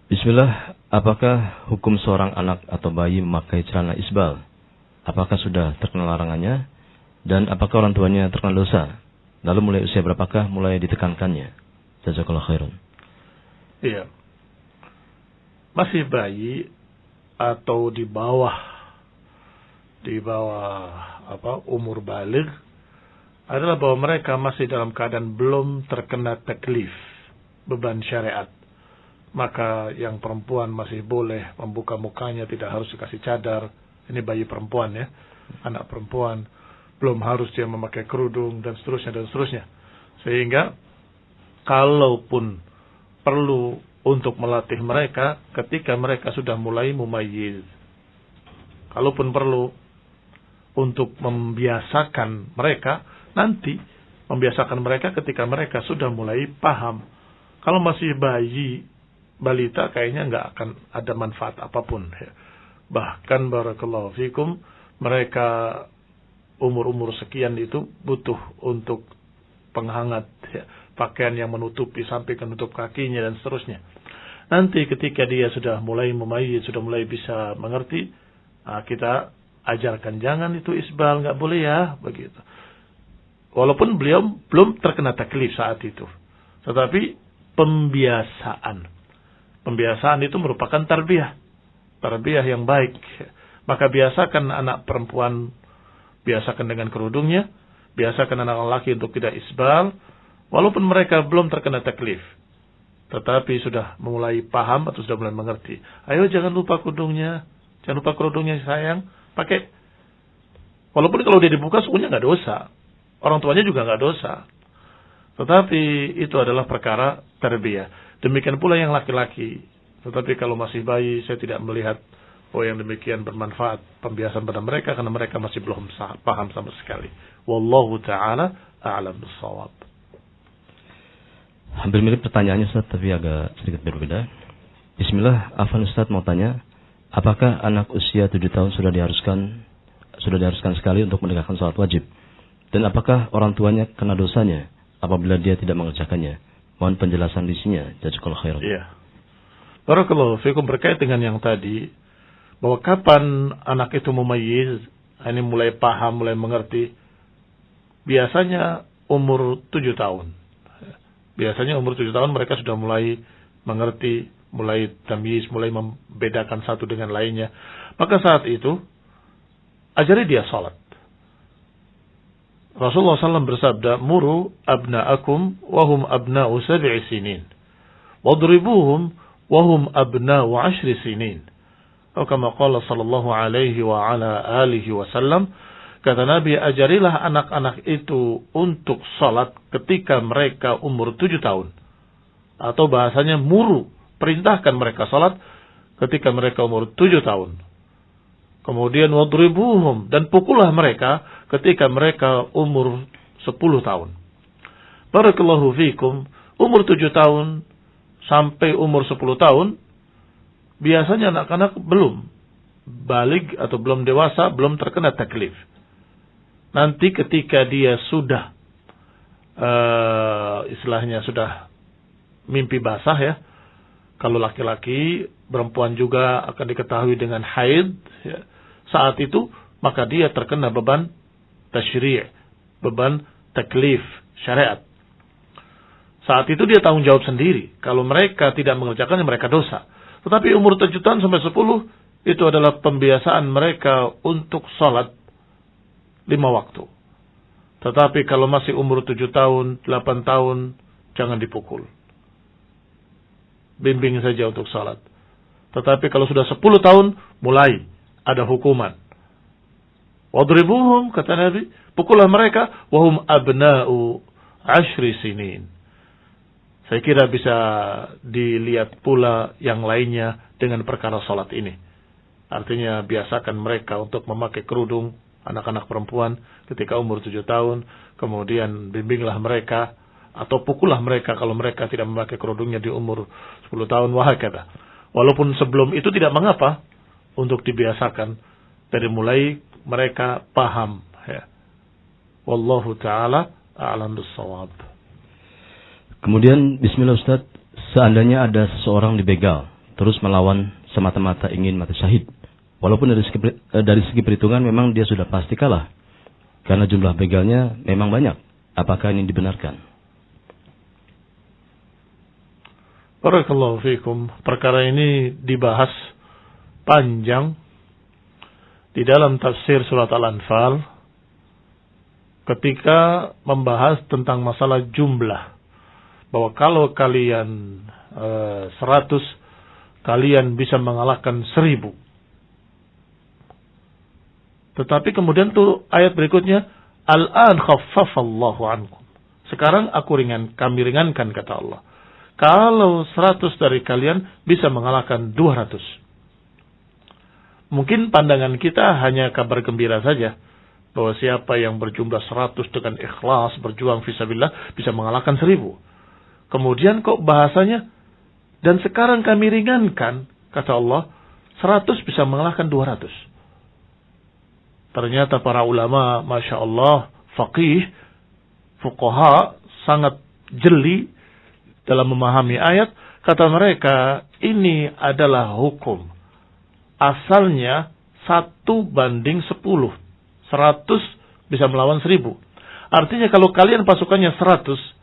Bismillah, apakah hukum seorang anak atau bayi memakai celana isbal? Apakah sudah terkena larangannya? Dan apakah orang tuanya terkena dosa? Lalu mulai usia berapakah mulai ditekankannya? Jazakallahu khairan. Iya. Masih bayi atau di bawah umur baligh adalah bahwa mereka masih dalam keadaan belum terkena taklif, beban syariat. Maka yang perempuan masih boleh membuka mukanya, tidak harus dikasih cadar. Ini bayi perempuan ya, anak perempuan, belum harus dia memakai kerudung dan seterusnya dan seterusnya. Sehingga kalaupun perlu untuk melatih mereka ketika mereka sudah mulai mumayyiz, kalaupun perlu untuk membiasakan mereka, nanti membiasakan mereka ketika mereka sudah mulai paham. Kalau masih bayi, balita, kayaknya nggak akan ada manfaat apapun. Bahkan barakallahu fikum, mereka umur-umur sekian itu butuh untuk penghangat, pakaian yang menutupi sampai ke nutup kakinya dan seterusnya. Nanti ketika dia sudah mulai mumayyiz, sudah mulai bisa mengerti, kita ajarkan jangan itu isbal, nggak boleh ya, begitu. Walaupun beliau belum terkena taklif saat itu, tetapi pembiasaan itu merupakan tarbiyah yang baik. Maka biasakan anak perempuan, biasakan dengan kerudungnya, biasakan anak lelaki untuk tidak isbal, walaupun mereka belum terkena taklif, tetapi sudah mulai paham atau sudah mulai mengerti. Ayo jangan lupa kerudungnya, sayang, pakai. Walaupun kalau dia dibuka sukunya nggak dosa, orang tuanya juga nggak dosa, tetapi itu adalah perkara tarbiyah. Demikian pula yang laki-laki. Tetapi kalau masih bayi, saya tidak melihat yang demikian bermanfaat pembiasaan pada mereka, karena mereka masih belum paham sama sekali. Wallahu ta'ala a'lam bissawab. Hampir mirip pertanyaannya Ustaz, tapi agak sedikit berbeda. Bismillah, Afan Ustaz mau tanya, apakah anak usia 7 tahun sudah diharuskan sekali untuk menegakkan salat wajib? Dan apakah orang tuanya kena dosanya apabila dia tidak mengerjakannya? Mohon penjelasan di sini, jazakallahu khairan. Iya. Barakallahu fikum, berkait dengan yang tadi, bahwa kapan anak itu mumayyiz, ini mulai paham, mulai mengerti, biasanya umur 7 tahun. Biasanya umur 7 tahun mereka sudah mulai mengerti, mulai tamyiz, mulai membedakan satu dengan lainnya. Maka saat itu, ajari dia salat. Rasulullah SAW bersabda, muru abna'akum wahum abna'u 7 sinin. Wadribuhum wahum abna'u 10 sinin. Atau kama qala sallallahu alaihi wa ala alihi wasallam, kata Nabi, ajarilah anak-anak itu untuk salat ketika mereka umur 7 tahun. Atau bahasanya muru perintahkan mereka salat ketika mereka umur 7 tahun. Kemudian wadribuhum, dan pukullah mereka ketika mereka umur 10 tahun. Barakallahu fikum, umur 7 tahun sampai umur 10 tahun, biasanya anak-anak belum balig atau belum dewasa, belum terkena taklif. Nanti ketika dia sudah, istilahnya sudah mimpi basah ya, kalau laki-laki, perempuan juga akan diketahui dengan haid, ya. Saat itu, maka dia terkena beban tasyri', beban taklif, syariat. Saat itu dia tanggung jawab sendiri. Kalau mereka tidak mengerjakannya, mereka dosa. Tetapi umur 7 tahun sampai 10, itu adalah pembiasaan mereka untuk salat 5 waktu. Tetapi kalau masih umur 7 tahun, 8 tahun, jangan dipukul. Bimbing saja untuk salat. Tetapi kalau sudah 10 tahun, mulai ada hukuman. Wadribuhum, kata Nabi, pukullah mereka, wahum abna'u 10 sinin. Saya kira bisa dilihat pula yang lainnya dengan perkara salat ini. Artinya biasakan mereka untuk memakai kerudung, anak-anak perempuan ketika umur 7 tahun, kemudian bimbinglah mereka, atau pukullah mereka kalau mereka tidak memakai kerudungnya di umur 10 tahun, wahakata. Walaupun sebelum itu tidak mengapa untuk dibiasakan dari mulai mereka paham. Ya. Wallahu ta'ala a'lam bis-shawab. Kemudian, bismillah Ustaz, seandainya ada seseorang dibegal, terus melawan semata-mata ingin mati syahid, walaupun dari segi perhitungan memang dia sudah pasti kalah, karena jumlah begalnya memang banyak. Apakah ini dibenarkan? Barakallahu fikum. Perkara ini dibahas panjang di dalam tafsir surat Al-Anfal ketika membahas tentang masalah jumlah. Bahwa kalau kalian 100, kalian bisa mengalahkan 1000. Tetapi kemudian tuh ayat berikutnya, Al-an khaffafallahu ankum. Sekarang kami ringankan, kata Allah. Kalau 100 dari kalian bisa mengalahkan 200. Mungkin pandangan kita hanya kabar gembira saja. Bahwa siapa yang berjumlah 100 dengan ikhlas, berjuang fisabilillah, bisa mengalahkan 1000. Kemudian kok bahasanya, dan sekarang kami ringankan, kata Allah, 100 bisa mengalahkan 200. Ternyata para ulama, Masya Allah, faqih, fuqaha, sangat jeli dalam memahami ayat. Kata mereka, ini adalah hukum. Asalnya 1:10. 100 bisa melawan 1000. Artinya kalau kalian pasukannya 100,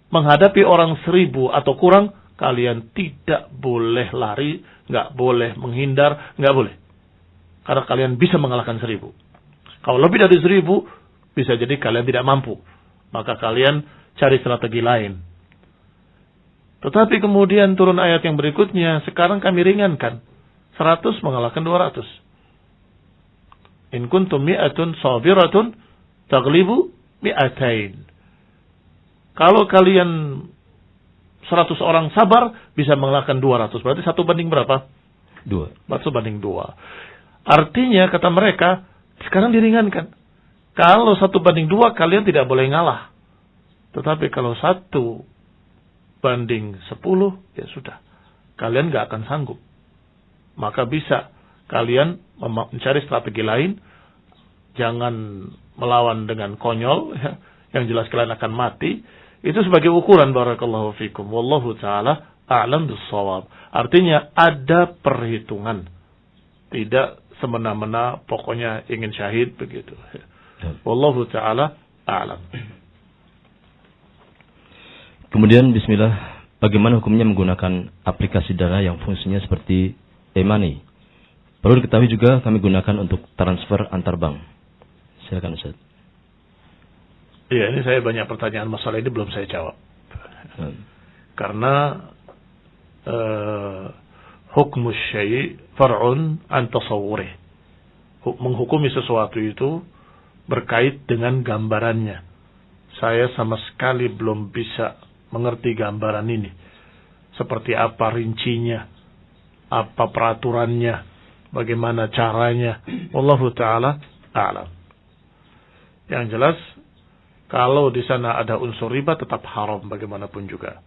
menghadapi orang 1000 atau kurang, kalian tidak boleh lari, nggak boleh menghindar, nggak boleh. Karena kalian bisa mengalahkan 1000. Kalau lebih dari 1000, bisa jadi kalian tidak mampu. Maka kalian cari strategi lain. Tetapi kemudian turun ayat yang berikutnya, sekarang kami ringankan. 100 mengalahkan 200. In kuntum mi'atun sabiratun taglibu mi'atain. Kalau kalian 100 orang sabar, bisa mengalahkan 200. Berarti 1 banding berapa? 2. 1 banding 2. Artinya, kata mereka, sekarang diringankan. Kalau 1 banding 2, kalian tidak boleh ngalah. Tetapi kalau 1 banding 10, ya sudah. Kalian gak akan sanggup. Maka bisa kalian mencari strategi lain. Jangan melawan dengan konyol, ya, yang jelas kalian akan mati. Itu sebagai ukuran, barakallahu fikum. Wallahu ta'ala a'lam bis-shawab. Artinya ada perhitungan. Tidak semena-mena pokoknya ingin syahid begitu. Wallahu ta'ala a'lam. Kemudian bismillah, bagaimana hukumnya menggunakan aplikasi dana yang fungsinya seperti e-money? Perlu diketahui juga kami gunakan untuk transfer antar bank. Silakan Ustaz. Iya, ini saya banyak pertanyaan masalah ini belum saya jawab. Karena hukmu syai' far'un an tasawwurih. Menghukumi sesuatu itu berkait dengan gambarannya. Saya sama sekali belum bisa mengerti gambaran ini. seperti apa rincinya, apa peraturannya, bagaimana caranya. Wallahu ta'ala a'lam. Yang jelas, kalau di sana ada unsur riba tetap haram bagaimanapun juga.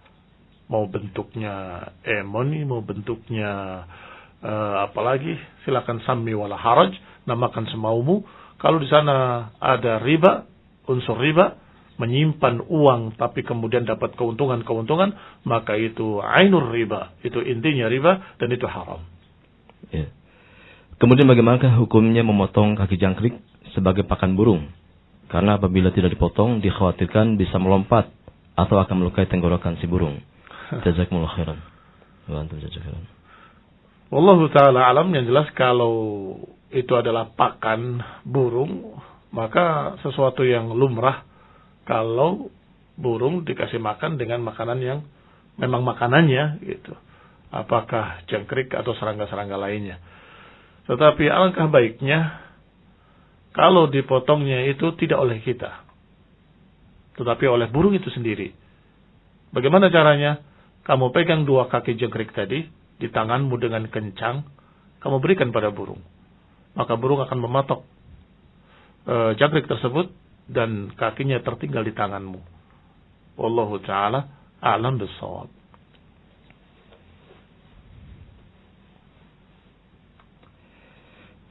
Mau bentuknya emoni, mau bentuknya apalagi, silakan sammi wala haraj, namakan semaumu. Kalau di sana ada riba, unsur riba, menyimpan uang tapi kemudian dapat keuntungan-keuntungan, maka itu ainur riba, itu intinya riba dan itu haram. Ya. Kemudian bagaimanakah hukumnya memotong kaki jangkrik sebagai pakan burung? Karena apabila tidak dipotong dikhawatirkan bisa melompat atau akan melukai tenggorokan si burung. Jazakumullah khairan. Wa antum jazakumullah khairan. Wallahu ta'ala alam. Yang jelas kalau itu adalah pakan burung, maka sesuatu yang lumrah kalau burung dikasih makan dengan makanan yang memang makanannya gitu. Apakah jangkrik atau serangga-serangga lainnya. Tetapi alangkah baiknya kalau dipotongnya itu tidak oleh kita, tetapi oleh burung itu sendiri. Bagaimana caranya? Kamu pegang 2 kaki jangkrik tadi di tanganmu dengan kencang, kamu berikan pada burung. Maka burung akan mematok jangkrik tersebut dan kakinya tertinggal di tanganmu. Wallahu ta'ala a'lam bis-shawab.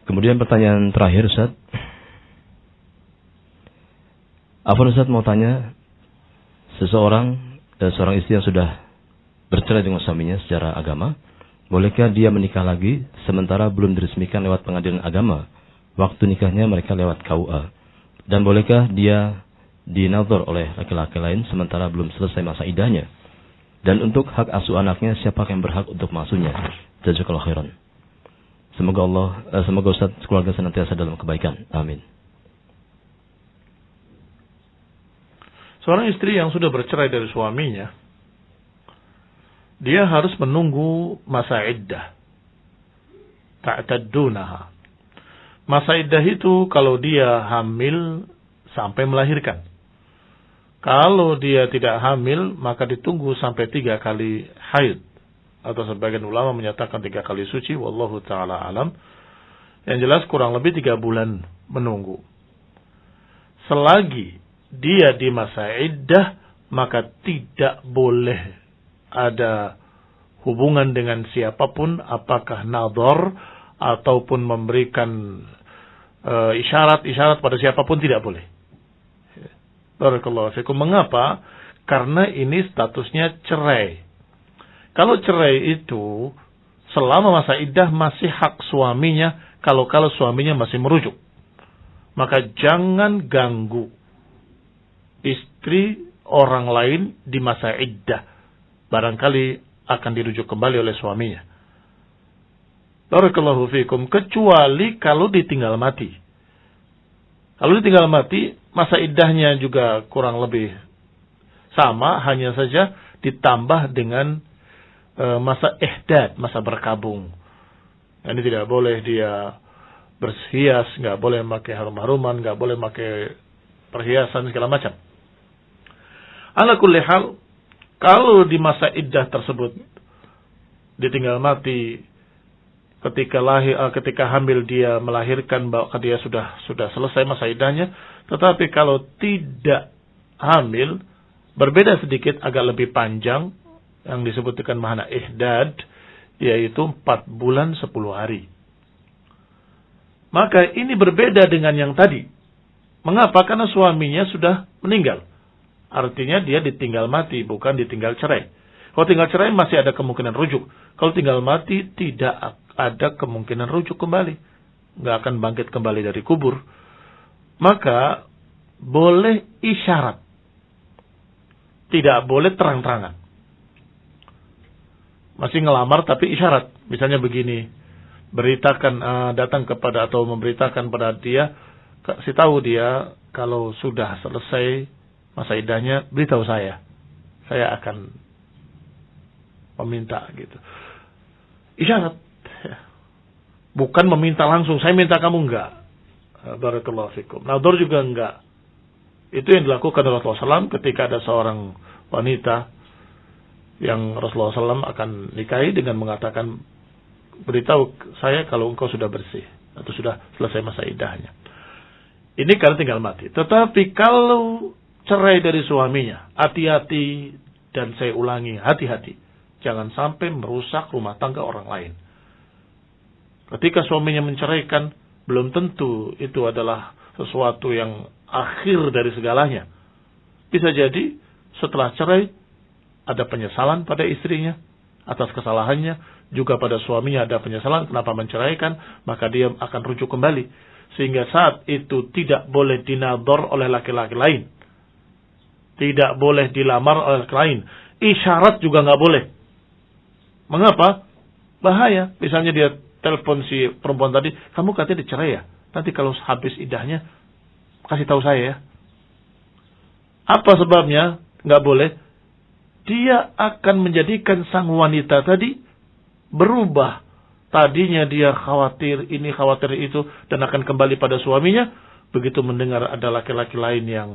Kemudian pertanyaan terakhir, Ustaz. Afwan Ustaz mau tanya, seorang istri yang sudah bercerai dengan suaminya secara agama, bolehkah dia menikah lagi sementara belum diresmikan lewat pengadilan agama? Waktu nikahnya mereka lewat KUA. Dan bolehkah dia dinadhar oleh laki-laki lain sementara belum selesai masa iddahnya? Dan untuk hak asuh anaknya, siapa yang berhak untuk mengasuhnya? Jazakallahu khairan. Semoga Ustaz keluarga senantiasa dalam kebaikan. Amin. Seorang istri yang sudah bercerai dari suaminya, dia harus menunggu masa iddah. Ta'taddunaha. Masa iddah itu kalau dia hamil sampai melahirkan. Kalau dia tidak hamil, maka ditunggu sampai 3 kali haid. Atau sebagian ulama menyatakan 3 kali suci. Wallahu ta'ala alam. Yang jelas kurang lebih 3 bulan menunggu. Selagi dia di masa iddah, maka tidak boleh ada hubungan dengan siapapun, apakah nadhar ataupun memberikan isyarat-isyarat pada siapapun, tidak boleh. Barakallahu fikum. Mengapa? Karena ini statusnya cerai. Kalau cerai itu selama masa iddah masih hak suaminya, kalau suaminya masih merujuk. Maka jangan ganggu istri orang lain di masa iddah. Barangkali akan dirujuk kembali oleh suaminya. Barakallahu fikum. Kecuali kalau ditinggal mati. Kalau ditinggal mati, masa iddahnya juga kurang lebih sama, hanya saja ditambah dengan masa ihdad, masa berkabung. Ini tidak boleh dia berhias, nggak boleh pakai harum-haruman, nggak boleh pakai perhiasan segala macam. Ala kulli hal, kalau di masa iddah tersebut ditinggal mati, ketika hamil dia melahirkan, bahwa dia sudah selesai masa iddahnya. Tetapi kalau tidak hamil, berbeda sedikit, agak lebih panjang, yang disebutkan makna ihdad, yaitu 4 bulan 10 hari. Maka ini berbeda dengan yang tadi. Mengapa? Karena suaminya sudah meninggal. Artinya dia ditinggal mati, bukan ditinggal cerai. Kalau tinggal cerai masih ada kemungkinan rujuk. Kalau tinggal mati tidak ada kemungkinan rujuk kembali. Nggak akan bangkit kembali dari kubur. Maka boleh isyarat. Tidak boleh terang-terangan. Masih ngelamar tapi isyarat. Misalnya begini. Beritakan, datang kepada atau memberitakan pada dia. Kasih tahu dia kalau sudah selesai masa iddahnya, beritahu saya. Saya akan meminta gitu. Isyarat. Bukan meminta langsung. Saya minta kamu, enggak. Barakallahu fikum. Nadhar juga enggak. Itu yang dilakukan oleh Rasulullah SAW ketika ada seorang wanita yang Rasulullah SAW akan nikahi dengan mengatakan, beritahu saya kalau engkau sudah bersih atau sudah selesai masa iddahnya. Ini karena tinggal mati. Tetapi kalau cerai dari suaminya, hati-hati, dan saya ulangi, hati-hati. Jangan sampai merusak rumah tangga orang lain. Ketika suaminya menceraikan, belum tentu itu adalah sesuatu yang akhir dari segalanya. Bisa jadi setelah cerai ada penyesalan pada istrinya atas kesalahannya, juga pada suaminya ada penyesalan kenapa menceraikan, maka dia akan rujuk kembali. Sehingga saat itu tidak boleh dinador oleh laki-laki lain. Tidak boleh dilamar oleh laki lain. Isyarat juga nggak boleh. Mengapa? Bahaya. Misalnya dia telepon si perempuan tadi, kamu katanya dicerai ya? Nanti kalau habis iddahnya, kasih tahu saya ya. Apa sebabnya? Nggak boleh. Dia akan menjadikan sang wanita tadi berubah. Tadinya dia khawatir ini, khawatir itu, dan akan kembali pada suaminya. Begitu mendengar ada laki-laki lain yang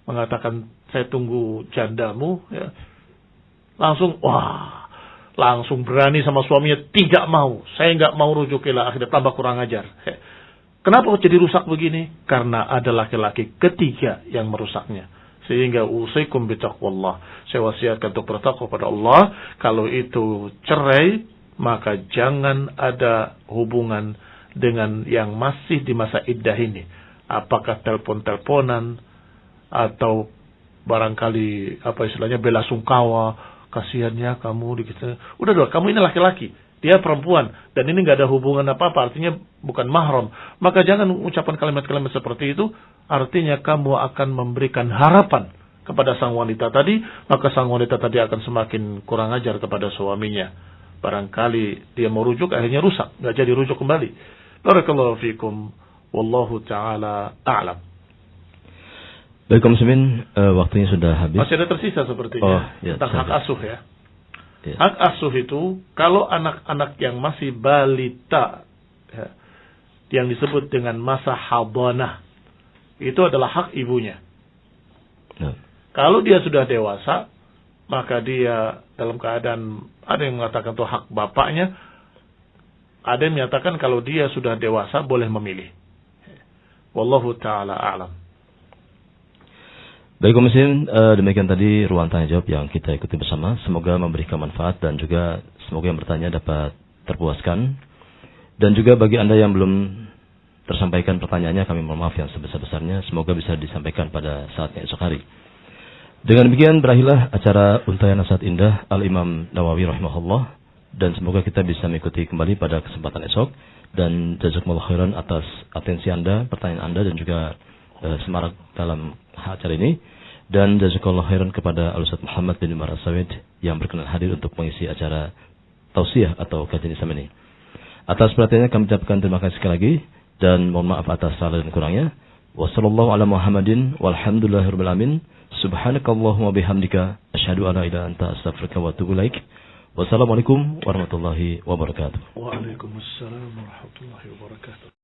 mengatakan, saya tunggu jandamu, ya. Langsung berani sama suaminya, tidak mau. Saya nggak mau rujuk, akhirnya tambah kurang ajar. Kenapa jadi rusak begini? Karena ada laki-laki ketiga yang merusaknya. Sehingga usikum bitaqwallah. Saya wasiatkan untuk bertakwa pada Allah. Kalau itu cerai, maka jangan ada hubungan dengan yang masih di masa iddah ini. Apakah telepon-teleponan atau barangkali bela sungkawa, kasihannya kamu gitu. Udah, kamu ini laki-laki, dia perempuan, dan ini nggak ada hubungan apa-apa, artinya bukan mahram. Maka jangan ucapan kalimat-kalimat seperti itu. Artinya kamu akan memberikan harapan kepada sang wanita tadi, maka sang wanita tadi akan semakin kurang ajar kepada suaminya. Barangkali dia mau rujuk, akhirnya rusak, nggak jadi rujuk kembali. Barakallahu fikum, wallahu ta'ala a'lam. Baik, kaum muslimin, waktunya sudah habis. Masih ada tersisa sepertinya tentang hak asuh ya. Hak asuh itu kalau anak-anak yang masih balita ya, yang disebut dengan masa hadanah, itu adalah hak ibunya. Kalau dia sudah dewasa, maka dia dalam keadaan, ada yang mengatakan itu hak bapaknya, ada yang menyatakan kalau dia sudah dewasa boleh memilih. Wallahu ta'ala a'lam. Baik, kaum muslimin, demikian tadi ruang tanya jawab yang kita ikuti bersama. Semoga memberikan manfaat dan juga semoga yang bertanya dapat terpuaskan. Dan juga bagi Anda yang belum tersampaikan pertanyaannya, kami mohon maaf yang sebesar-besarnya. Semoga bisa disampaikan pada saatnya esok hari. Dengan demikian berakhirlah acara Untayan Nasihat Indah Al-Imam Nawawi rahimahullah. Dan semoga kita bisa mengikuti kembali pada kesempatan esok. Dan jazakumullah khairan atas atensi Anda, pertanyaan Anda, dan juga semarak dalam acara ini. Dan jazakallahu khairan kepada Al-Ustaz Muhammad bin Umar As-Sawid yang berkenan hadir untuk mengisi acara tausiah atau kajian Islam ini. Atas perhatiannya kami ucapkan terima kasih sekali lagi dan mohon maaf atas salah dan kurangnya. Wassallallahu ala Muhammadin walhamdulillahirabbil alamin. Subhanakallahumma bihamdika asyhadu an la ilaha illa anta astaghfiruka wa atubu ilaik. Wassalamualaikum warahmatullahi wabarakatuh. Waalaikumsalam warahmatullahi wabarakatuh.